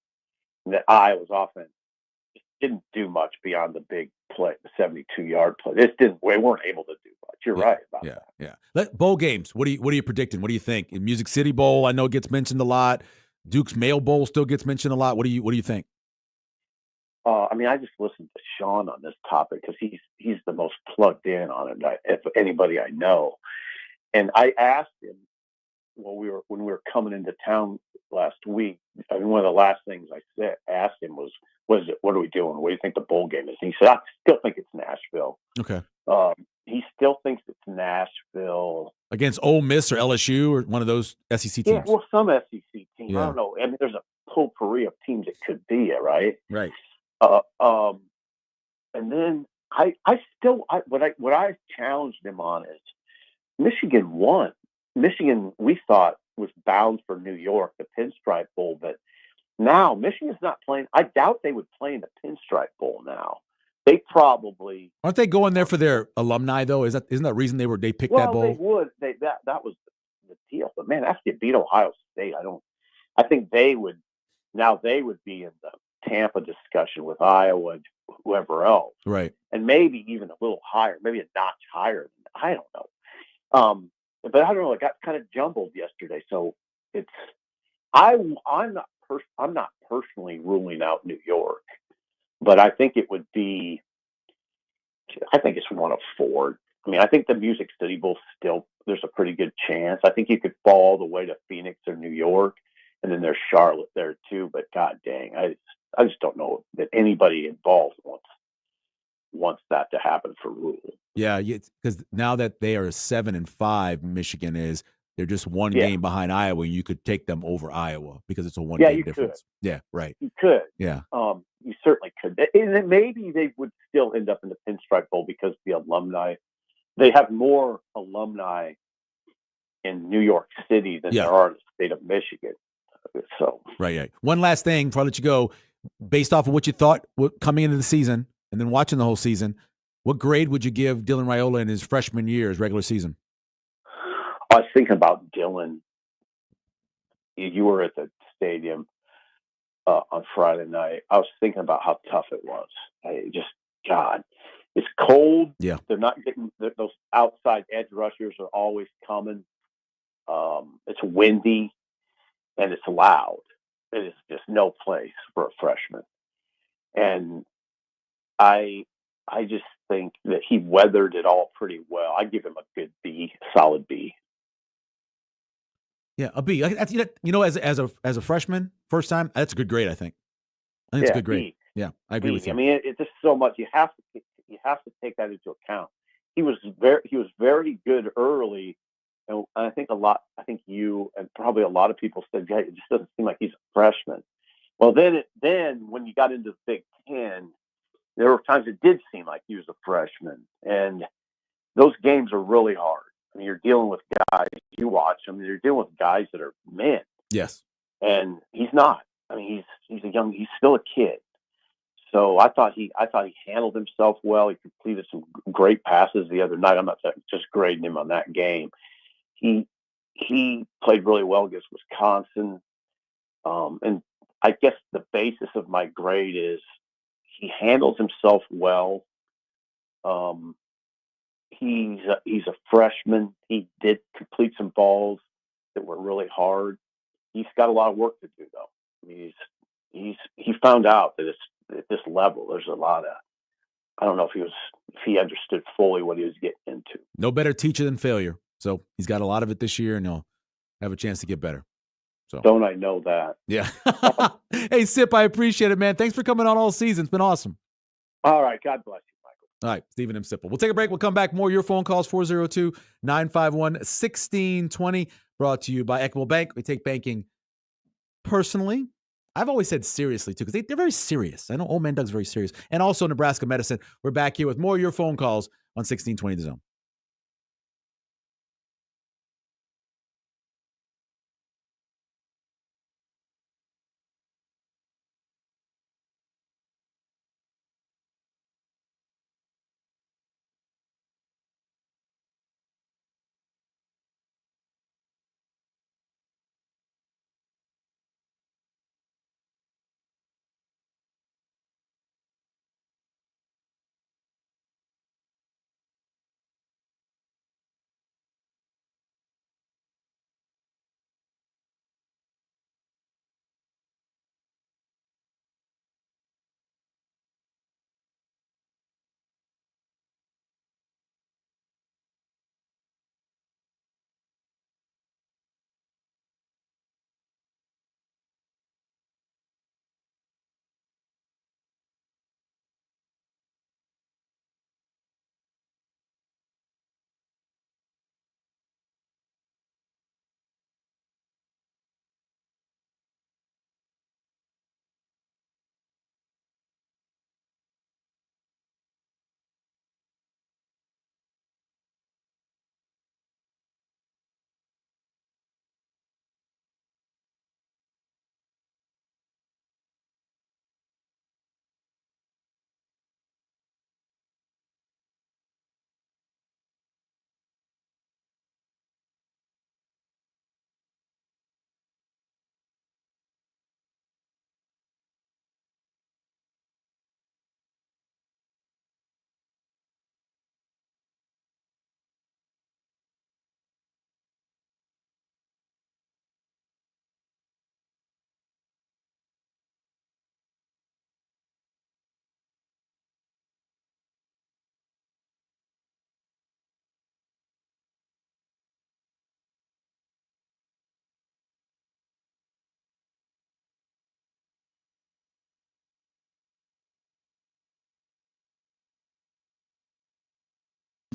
That Iowa's offense just didn't do much beyond the big play, the 72-yard play. We weren't able to do much. You're right about that. Yeah. Bowl games. What are you predicting? What do you think? In Music City Bowl, I know gets mentioned a lot. Duke's Mayo Bowl still gets mentioned a lot. What do you think? I just listened to Sean on this topic because he's the most plugged in on it. If anybody I know, and I asked him when we were coming into town last week. I mean, one of the last things I asked him was, "What are we doing? What do you think the bowl game is?" And he said, "I still think it's Nashville." Okay. He still thinks it's Nashville against Ole Miss or LSU or one of those SEC teams. Yeah, well, some SEC team. Yeah. I don't know. I mean, there's a potpourri of teams it could be, right? Right. And then what I challenged him on is Michigan won. Michigan, we thought, was bound for New York, the Pinstripe Bowl, but now Michigan's not playing. I doubt they would play in the Pinstripe Bowl now. They probably aren't they going there for their alumni though? Isn't that the reason they picked that bowl? Well, they would. That was the deal. But man, after you beat Ohio State, I think they would be in the Tampa discussion with Iowa and whoever else. Right. And maybe even a little higher, maybe a notch higher. I don't know. But I don't know. It got kind of jumbled yesterday. So I'm not personally ruling out New York, but I think it would be. I think it's one of four. I mean, I think the Music City Bowl there's a pretty good chance. I think you could fall all the way to Phoenix or New York, and then there's Charlotte there too. But god dang, I just don't know that anybody involved wants that to happen for Rule. Yeah, because now that they are 7-5, Michigan is. They're just one game behind Iowa, and you could take them over Iowa because it's a one-game difference. Could. Yeah, right. You could. Yeah. You certainly could. And then maybe they would still end up in the Pinstripe Bowl because the alumni, they have more alumni in New York City than there are in the state of Michigan. So Right. One last thing before I let you go. Based off of what you thought coming into the season and then watching the whole season, what grade would you give Dylan Raiola in his freshman year, his regular season? I was thinking about Dylan. You were at the stadium on Friday night. I was thinking about how tough it was. God, it's cold. Yeah. They're not getting those outside edge rushers are always coming. It's windy and it's loud. It is just no place for a freshman. And I just think that he weathered it all pretty well. I give him a good B, solid B. Yeah, a B. As a freshman, first time, that's a good grade. I think it's a good grade. B. Yeah, I agree with you. I mean, it's just so much. You have to take that into account. He was very good early, and I think you and probably a lot of people said, "Yeah, it just doesn't seem like he's a freshman." Well, then when you got into the Big Ten, there were times it did seem like he was a freshman, and those games are really hard. I mean, you're dealing with guys, you watch them, you're dealing with guys that are men. Yes. And he's not. I mean, he's still a kid. So I thought he handled himself well. He completed some great passes the other night. I'm not just grading him on that game. He played really well against Wisconsin. And I guess the basis of my grade is he handles himself well. He's a freshman. He did complete some balls that were really hard. He's got a lot of work to do, though. I mean, he found out that at this level, there's a lot of. I don't know if he understood fully what he was getting into. No better teacher than failure. So he's got a lot of it this year, and he'll have a chance to get better. So don't I know that? Yeah. Hey, Sip, I appreciate it, man. Thanks for coming on all season. It's been awesome. All right. God bless you. All right, Stephen M Sipple. We'll take a break. We'll come back. More your phone calls, 402-951-1620, brought to you by Equitable Bank. We take banking personally. I've always said seriously, too, because they're very serious. I know Old Man Doug's very serious. And also Nebraska Medicine. We're back here with more of your phone calls on 1620 The Zone.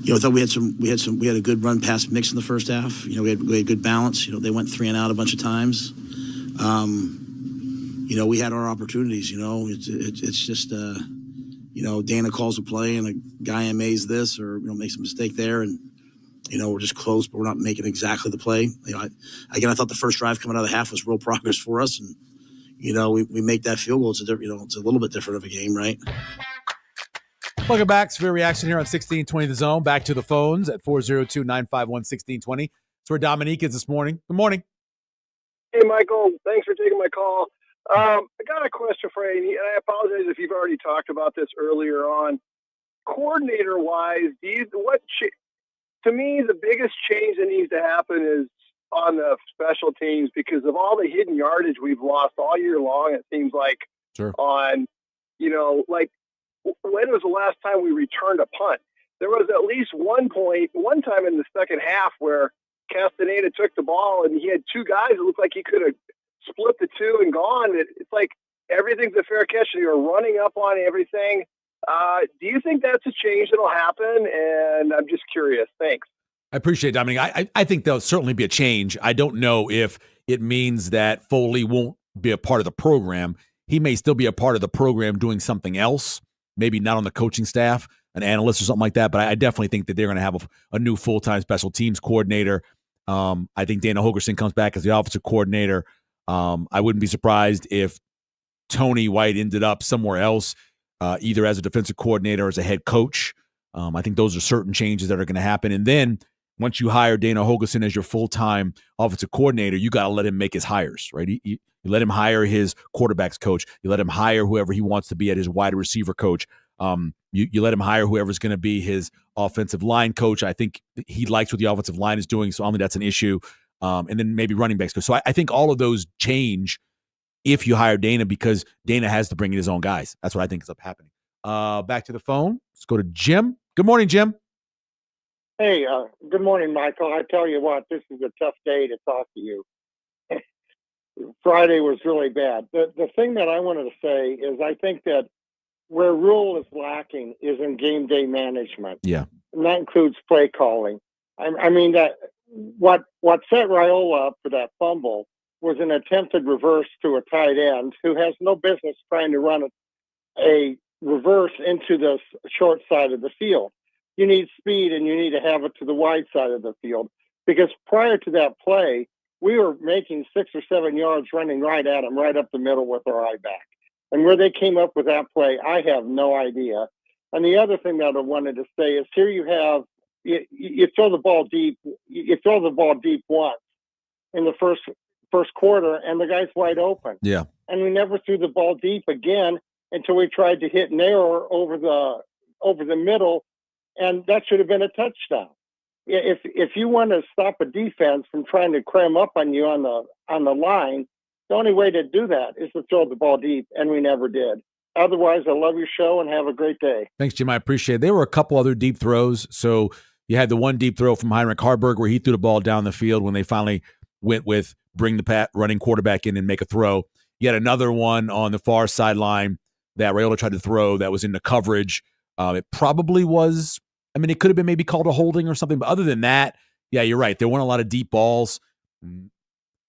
I thought we had a good run pass mix in the first half. We had good balance. They went 3 and out a bunch of times. We had our opportunities. It's just Dana calls a play and a guy MAs this or makes a mistake there, and we're just close, but we're not making exactly the play. I thought the first drive coming out of the half was real progress for us, and we make that field goal. It's a little bit different of a game, right? Welcome back. Severe Reaction here on 1620 The Zone. Back to the phones at 402-951-1620. That's where Dominique is this morning. Good morning. Hey, Michael. Thanks for taking my call. I got a question for you, and I apologize if you've already talked about this earlier on. Coordinator-wise, to me, the biggest change that needs to happen is on the special teams because of all the hidden yardage we've lost all year long. It seems like on, when was the last time we returned a punt? There was at least one time in the second half where Castaneda took the ball and he had 2 guys. It looked like he could have split the 2 and gone. It's like everything's a fair catch. You're running up on everything. Do you think that's a change that'll happen? And I'm just curious. Thanks. I appreciate it, Dominic. I think there'll certainly be a change. I don't know if it means that Foley won't be a part of the program. He may still be a part of the program doing something else, maybe not on the coaching staff, an analyst or something like that. But I definitely think that they're going to have a new full-time special teams coordinator. I think Dana Holgorsen comes back as the offensive coordinator. I wouldn't be surprised if Tony White ended up somewhere else, either as a defensive coordinator or as a head coach. I think those are certain changes that are going to happen. And then once you hire Dana Holgorsen as your full-time offensive coordinator, you got to let him make his hires, right? You let him hire his quarterbacks coach. You let him hire whoever he wants to be at his wide receiver coach. You let him hire whoever's going to be his offensive line coach. I think he likes what the offensive line is doing, so I don't think that's an issue. And then maybe running backs coach. So I think all of those change if you hire Dana because Dana has to bring in his own guys. That's what I think is up happening. Back to the phone. Let's go to Jim. Good morning, Jim. Hey, good morning, Michael. I tell you what, this is a tough day to talk to you. Friday was really bad. The thing that I wanted to say is I think that where Rule is lacking is in game day management. Yeah. And that includes play calling. I mean, that what set Raiola up for that fumble was an attempted reverse to a tight end who has no business trying to run a reverse into the short side of the field. You need speed and you need to have it to the wide side of the field because prior to that play, we were making 6 or 7 yards running right at him, right up the middle with our eye back. And where they came up with that play, I have no idea. And the other thing that I wanted to say is here you have, you throw the ball deep, once in the first quarter and the guy's wide open. Yeah. And we never threw the ball deep again until we tried to hit Nair over the middle. And that should have been a touchdown. If you want to stop a defense from trying to cram up on you on the line, the only way to do that is to throw the ball deep, and we never did. Otherwise, I love your show and have a great day. Thanks, Jim. I appreciate it. There were a couple other deep throws. So you had the one deep throw from Heinrich Harburg where he threw the ball down the field when they finally went with bring the running quarterback in and make a throw. You had another one on the far sideline that Raiola tried to throw that was in the coverage. It probably was, it could have been maybe called a holding or something. But other than that, yeah, you're right. There weren't a lot of deep balls.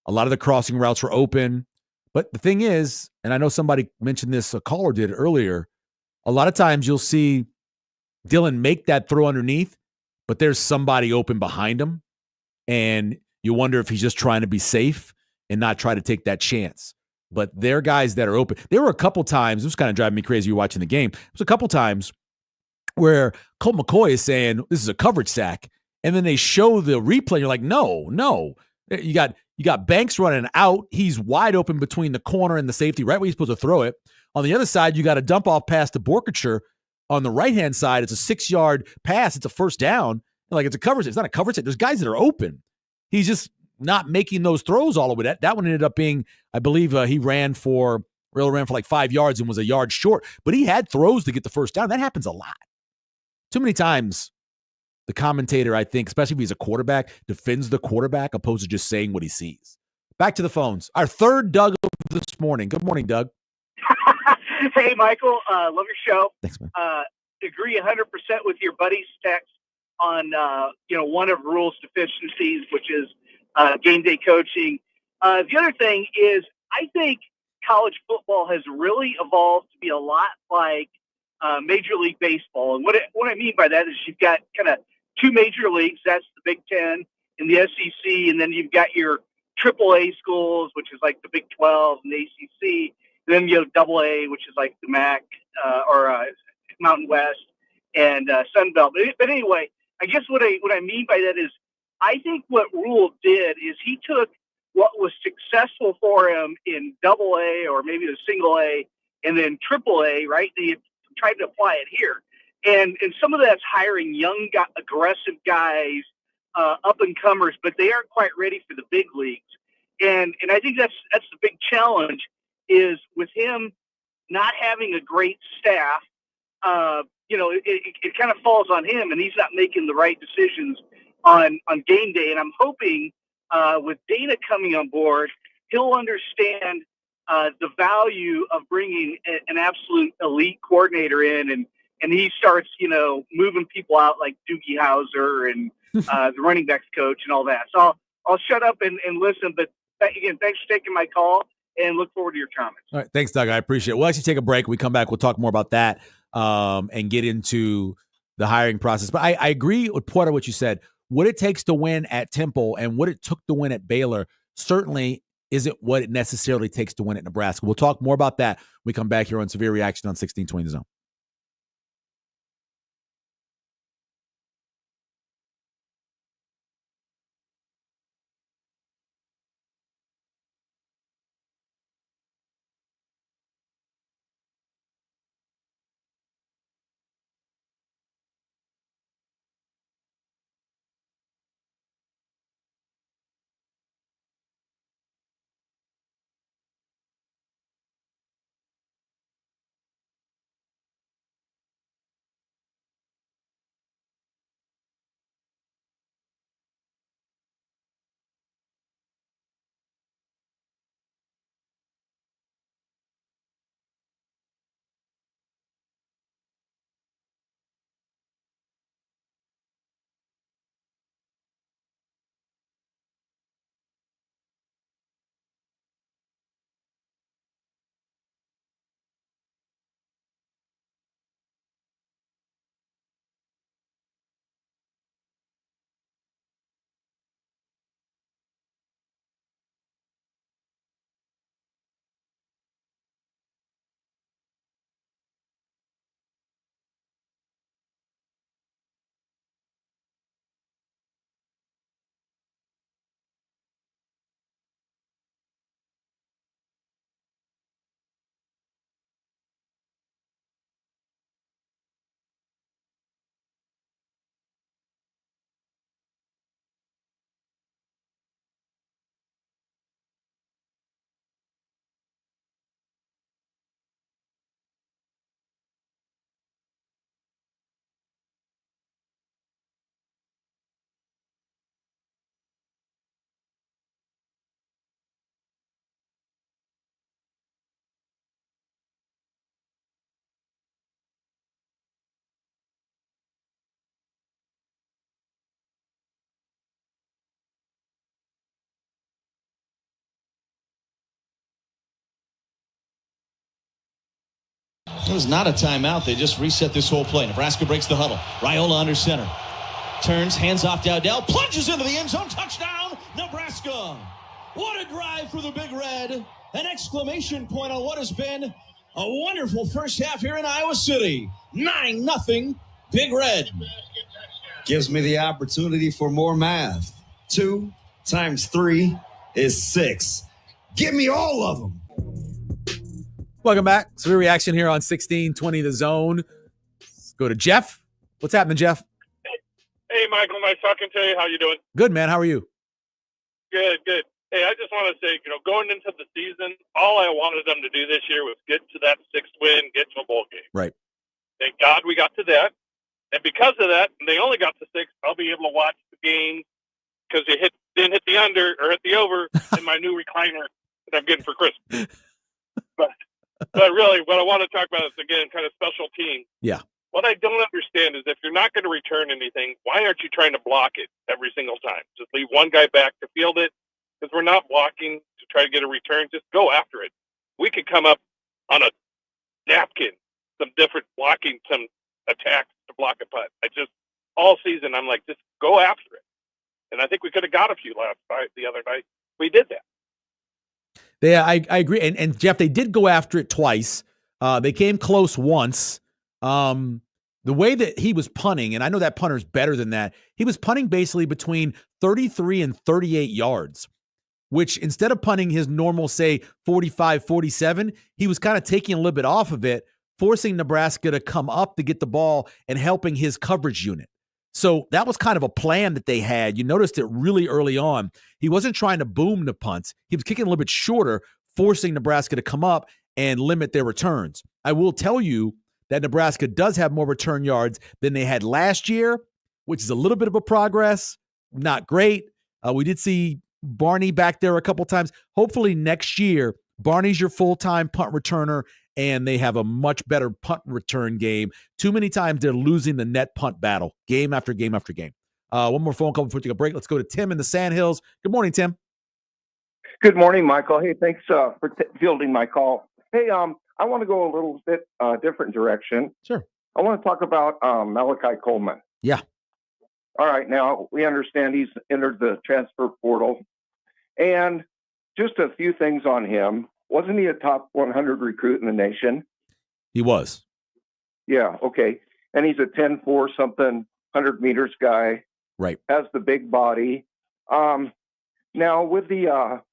A lot of the crossing routes were open. But the thing is, and I know somebody mentioned this, a caller did earlier, a lot of times you'll see Dylan make that throw underneath, but there's somebody open behind him. And you wonder if he's just trying to be safe and not try to take that chance. But there are guys that are open. There were a couple times, it was kind of driving me crazy you were watching the game. There was a couple times where Colt McCoy is saying, this is a coverage sack. And then they show the replay. You're like, no. You got Banks running out. He's wide open between the corner and the safety, right where he's supposed to throw it. On the other side, you got a dump off pass to Borkacher. On the right-hand side, it's a 6-yard pass. It's a first down. Like it's a coverage. It's not a coverage. There's guys that are open. He's just not making those throws all the way. That one ended up being, I believe he ran for like 5 yards and was a yard short. But he had throws to get the first down. That happens a lot. Too many times the commentator, I think, especially if he's a quarterback, defends the quarterback opposed to just saying what he sees. Back to the phones. Our third Doug of this morning. Good morning, Doug. Hey, Michael. Love your show. Thanks, man. Agree 100% with your buddy's text. on one of Rhule's deficiencies, which is game day coaching. The other thing is, I think college football has really evolved to be a lot like Major League Baseball. And what I mean by that is you've got kind of two major leagues. That's the Big Ten and the SEC, and then you've got your AAA schools, which is like the Big 12 and the ACC. And then you have AA, which is like the MAC or Mountain West and Sun Belt. But anyway, I guess what I mean by that is I think what Rhule did is he took what was successful for him in AA or maybe the single A and then AAA, right? He tried to apply it here. And some of that's hiring young, aggressive guys, up-and-comers, but they aren't quite ready for the big leagues. And I think that's the big challenge is with him not having a great staff, it kind of falls on him, and he's not making the right decisions on game day. And I'm hoping with Dana coming on board, he'll understand the value of bringing an absolute elite coordinator in, and he starts, moving people out like Doogie Howser and the running backs coach and all that. So I'll shut up and listen. But again, thanks for taking my call and look forward to your comments. All right. Thanks, Doug. I appreciate it. We'll actually take a break. When we come back, we'll talk more about that and get into the hiring process. But I agree with Porter, what you said. What it takes to win at Temple and what it took to win at Baylor certainly isn't what it necessarily takes to win at Nebraska. We'll talk more about that when we come back here on Severe Reaction on 1620 The Zone. It was not a timeout. They just reset this whole play. Nebraska breaks the huddle. Raiola under center. Turns, hands off to Dowdell. Plunges into the end zone. Touchdown, Nebraska. What a drive for the Big Red. An exclamation point on what has been a wonderful first half here in Iowa City. 9-0, Big Red. Gives me the opportunity for more math. 2 times 3 is 6. Give me all of them. Welcome back. Severe Reaction here on 1620 The Zone. Let's go to Jeff. What's happening, Jeff? Hey, Michael, nice talking to you. How you doing? Good, man. How are you? Good. Hey, I just want to say, going into the season, all I wanted them to do this year was get to that 6th win, get to a bowl game. Right. Thank God we got to that. And because of that, and they only got to 6, I'll be able to watch the game because they didn't hit the under or hit the over in my new recliner that I'm getting for Christmas. But really, what I want to talk about is, again, kind of special teams. Yeah. What I don't understand is if you're not going to return anything, why aren't you trying to block it every single time? Just leave one guy back to field it, because we're not blocking to try to get a return. Just go after it. We could come up on a napkin, some different blocking, some attacks to block a punt. All season, I'm like, just go after it. And I think we could have got a few the other night. We did that. Yeah, I agree. And Jeff, they did go after it twice. They came close once. The way that he was punting, and I know that punter's better than that, he was punting basically between 33 and 38 yards, which instead of punting his normal, say, 45, 47, he was kind of taking a little bit off of it, forcing Nebraska to come up to get the ball and helping his coverage unit. So that was kind of a plan that they had. You noticed it really early on. He wasn't trying to boom the punts. He was kicking a little bit shorter, forcing Nebraska to come up and limit their returns. I will tell you that Nebraska does have more return yards than they had last year, which is a little bit of a progress. Not great. We did see Barney back there a couple times. Hopefully next year, Barney's your full-time punt returner, and they have a much better punt return game. Too many times they're losing the net punt battle, game after game after game. One more phone call before we take a break. Let's go to Tim in the Sandhills. Good morning, Tim. Good morning, Michael. Hey, thanks for fielding my call. Hey, I want to go a little bit different direction. Sure. I want to talk about Malachi Coleman. Yeah. All right. Now, we understand he's entered the transfer portal. And just a few things on him. Wasn't he a top 100 recruit in the nation? He was. Yeah. Okay. And he's a 10-4 something, 100 meters guy. Right. Has the big body. Now, with the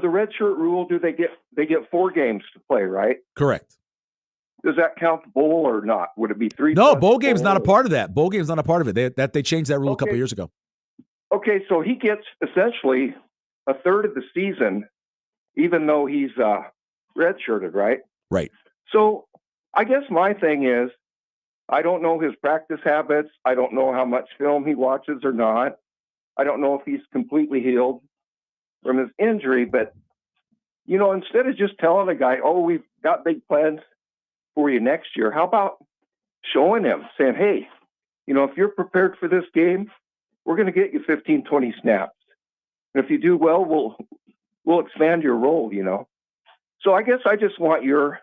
red shirt rule, they get 4 games to play, right? Correct. Does that count the bowl or not? Would it be 3? No, bowl game's not a part of that. Bowl game's not a part of it. They changed that rule a couple years ago. Okay, so he gets essentially a third of the season, even though he's redshirted, right? Right. So I guess my thing is, I don't know his practice habits. I don't know how much film he watches or not. I don't know if he's completely healed from his injury, but, instead of just telling a guy, oh, we've got big plans for you next year, how about showing him, saying, hey, if you're prepared for this game, we're going to get you 15, 20 snaps. And if you do well, we'll expand your role, So I guess I just want your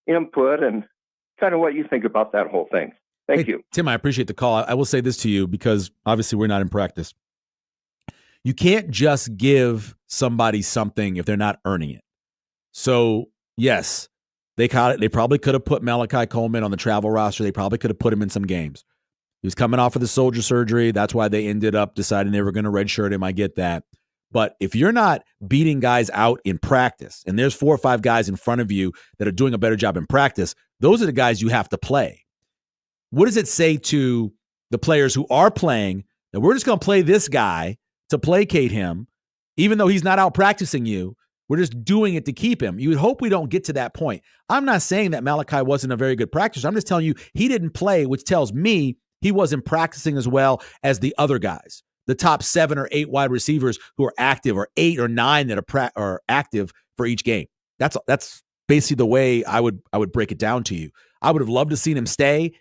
input and kind of what you think about that whole thing. Thank you. Tim, I appreciate the call. I will say this to you because obviously we're not in practice. You can't just give somebody something if they're not earning it. So, yes, they probably could have put Malachi Coleman on the travel roster. They probably could have put him in some games. He was coming off of the shoulder surgery. That's why they ended up deciding they were going to redshirt him. I get that. But if you're not beating guys out in practice, and there's 4 or 5 guys in front of you that are doing a better job in practice, those are the guys you have to play. What does it say to the players who are playing that we're just going to play this guy to placate him, even though he's not out practicing you? We're just doing it to keep him. You would hope we don't get to that point. I'm not saying that Malachi wasn't a very good practicer. I'm just telling you he didn't play, which tells me he wasn't practicing as well as the other guys, the top 7 or 8 wide receivers who are active, or 8 or 9 that are active for each game. That's basically the way I would break it down to you. I would have loved to seen him stay.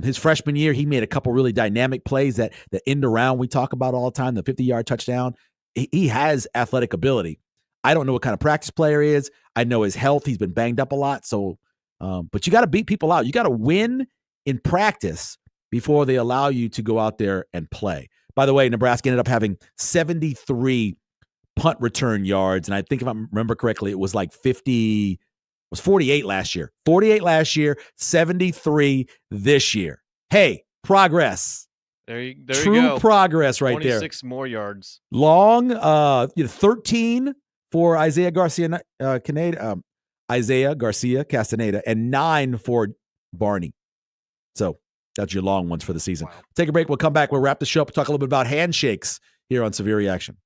His freshman year, he made a couple really dynamic plays that end around we talk about all the time, the 50-yard touchdown. He has athletic ability. I don't know what kind of practice player he is. I know his health. He's been banged up a lot. So, but you got to beat people out. You got to win in practice before they allow you to go out there and play. By the way, Nebraska ended up having 73 punt return yards. And I think if I remember correctly, it was like 48 last year. 48 last year, 73 this year. Hey, progress. There you True go. Progress right 26 there. 26 more yards. Long, 13 for Isaiah Garcia Castaneda, and 9 for Barney. So that's your long ones for the season. Wow. Take a break. We'll come back. We'll wrap the show up, talk a little bit about handshakes here on Severe Reaction.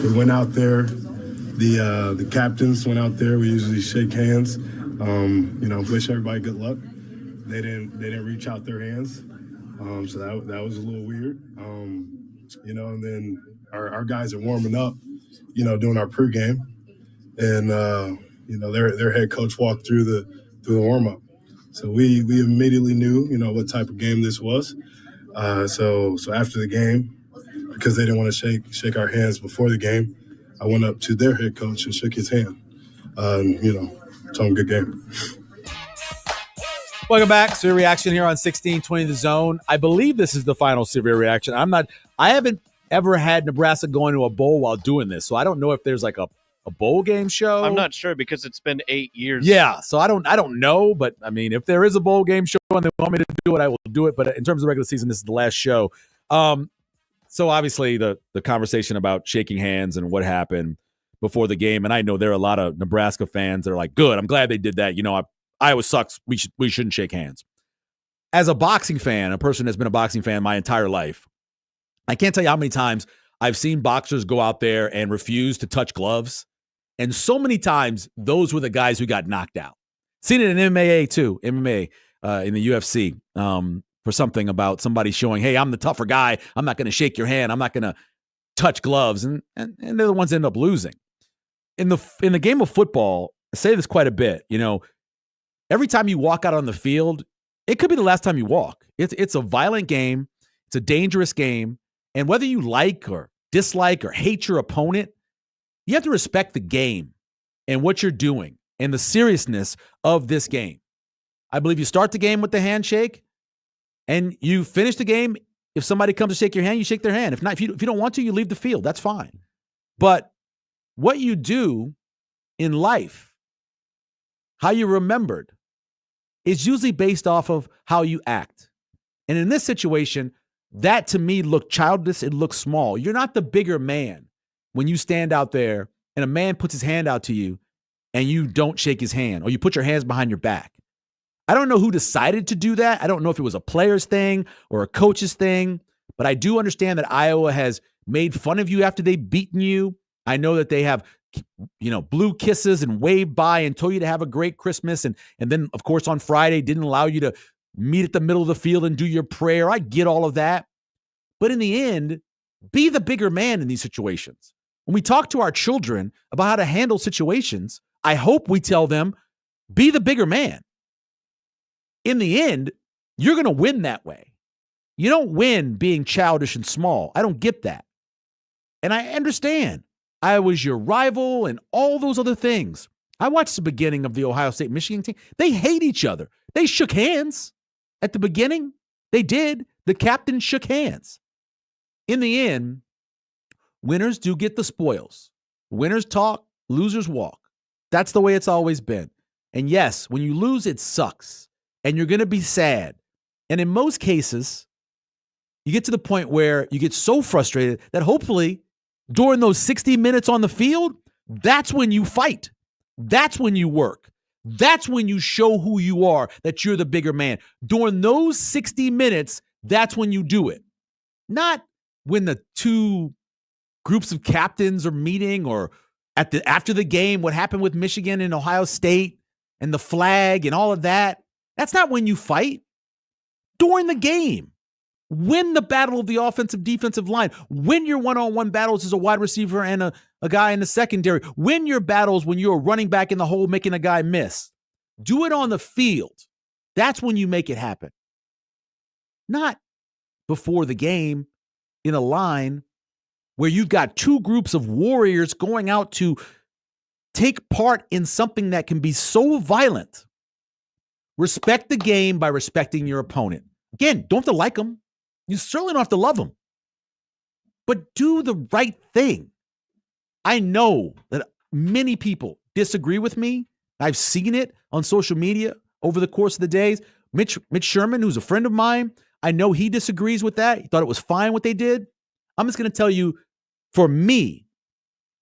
We went out there. The captains went out there. We usually shake hands. Wish everybody good luck. They didn't reach out their hands. So that was a little weird. And then our guys are warming up, doing our pregame. And their head coach walked through the warm up. So we immediately knew, what type of game this was. So after the game, because they didn't want to shake our hands before the game, I went up to their head coach and shook his hand. Told him good game. Welcome back. Severe Reaction here on 1620 The Zone. I believe this is the final Severe Reaction. I haven't ever had Nebraska going to a bowl while doing this, so I don't know if there's like a bowl game show. I'm not sure because it's been 8 years. Yeah, so I don't know, but I mean, if there is a bowl game show and they want me to do it, I will do it. But in terms of regular season, this is the last show. So obviously the conversation about shaking hands and what happened before the game, and I know there are a lot of Nebraska fans that are like, good, I'm glad they did that. Iowa sucks. We shouldn't shake hands. As a boxing fan, a person that's been a boxing fan my entire life, I can't tell you how many times I've seen boxers go out there and refuse to touch gloves. And so many times, those were the guys who got knocked out. Seen it in MMA too, in the UFC, for something about somebody showing, hey, I'm the tougher guy. I'm not going to shake your hand. I'm not going to touch gloves. And they're the ones that end up losing. In the game of football, I say this quite a bit, every time you walk out on the field, it could be the last time you walk. It's a violent game. It's a dangerous game. And whether you like or dislike or hate your opponent, you have to respect the game and what you're doing and the seriousness of this game. I believe you start the game with the handshake and you finish the game. If somebody comes to shake your hand, you shake their hand. If not, if you don't want to, you leave the field. That's fine. But what you do in life, how you're remembered, is usually based off of how you act. And in this situation, that to me looked childish. It looked small. You're not the bigger man when you stand out there and a man puts his hand out to you and you don't shake his hand or you put your hands behind your back. I don't know who decided to do that. I don't know if it was a player's thing or a coach's thing, but I do understand that Iowa has made fun of you after they've beaten you. I know that they have, blew kisses and waved by and told you to have a great Christmas. And then, of course, on Friday, didn't allow you to meet at the middle of the field and do your prayer. I get all of that. But in the end, be the bigger man in these situations. When we talk to our children about how to handle situations, I hope we tell them, be the bigger man. In the end, you're going to win that way. You don't win being childish and small. I don't get that. And I understand. I was your rival and all those other things. I watched the beginning of the Ohio State-Michigan team. They hate each other. They shook hands at the beginning. They did. The captain shook hands. In the end, winners do get the spoils. Winners talk, losers walk. That's the way it's always been. And yes, when you lose, it sucks. And you're going to be sad. And in most cases, you get to the point where you get so frustrated that hopefully during those 60 minutes on the field, that's when you fight. That's when you work. That's when you show who you are, that you're the bigger man. During those 60 minutes, that's when you do it. Not when the two groups of captains are meeting or after the game, what happened with Michigan and Ohio State and the flag and all of that. That's not when you fight. During the game. Win the battle of the offensive defensive line. Win your one-on-one battles as a wide receiver and a guy in the secondary. Win your battles when you're a running back in the hole making a guy miss. Do it on the field. That's when you make it happen. Not before the game in a line where you've got two groups of warriors going out to take part in something that can be so violent. Respect the game by respecting your opponent. Again, don't have to like them. You certainly don't have to love them. But do the right thing. I know that many people disagree with me. I've seen it on social media over the course of the days. Mitch Sherman, who's a friend of mine, I know he disagrees with that. He thought it was fine what they did. I'm just going to tell you, for me,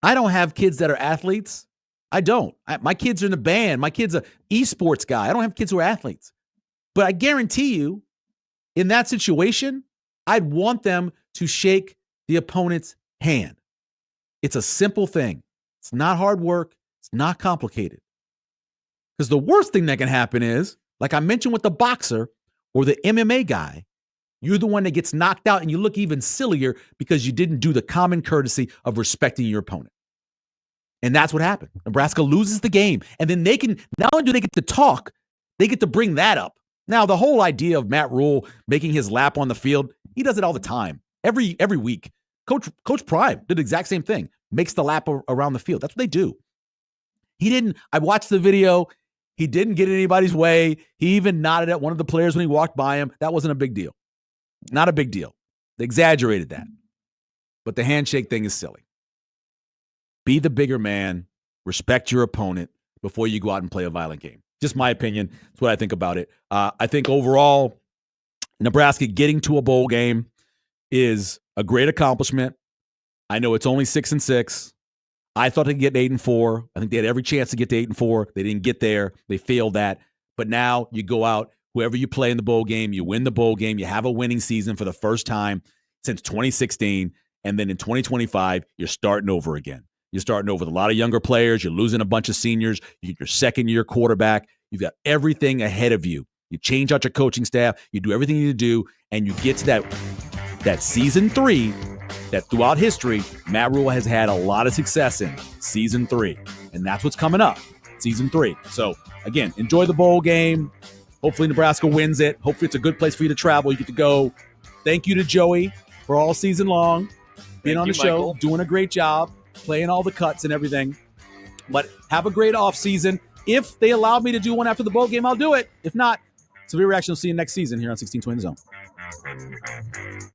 I don't have kids that are athletes. I don't. My kids are in the band. My kid's an esports guy. I don't have kids who are athletes. But I guarantee you, in that situation, I'd want them to shake the opponent's hand. It's a simple thing. It's not hard work. It's not complicated. Because the worst thing that can happen is, like I mentioned with the boxer or the MMA guy, you're the one that gets knocked out and you look even sillier because you didn't do the common courtesy of respecting your opponent. And that's what happened. Nebraska loses the game. And then they can, not only do they get to talk, they get to bring that up. Now, the whole idea of Matt Rule making his lap on the field, he does it all the time. Every week. Coach Prime did the exact same thing. Makes the lap around the field. That's what they do. I watched the video. He didn't get in anybody's way. He even nodded at one of the players when he walked by him. That wasn't a big deal. Not a big deal. They exaggerated that. But the handshake thing is silly. Be the bigger man. Respect your opponent before you go out and play a violent game. Just my opinion. That's what I think about it. I think overall, Nebraska getting to a bowl game is a great accomplishment. I know it's only 6-6. I thought they'd get 8-4. I think they had every chance to get to 8-4. They didn't get there. They failed that. But now you go out, whoever you play in the bowl game, you win the bowl game. You have a winning season for the first time since 2016. And then in 2025, you're starting over again. You're starting over with a lot of younger players. You're losing a bunch of seniors. You get your second-year quarterback. You've got everything ahead of you. You change out your coaching staff. You do everything you need to do, and you get to that season 3 that throughout history, Matt Rule has had a lot of success in, season 3. And that's what's coming up, season 3. So, again, enjoy the bowl game. Hopefully Nebraska wins it. Hopefully it's a good place for you to travel. You get to go. Thank you to Joey for all season long, being on the show, Michael. Doing a great job, playing all the cuts and everything. But have a great off season. If they allow me to do one after the bowl game, I'll do it. If not, Severe Reaction will see you next season here on 1620 The Zone.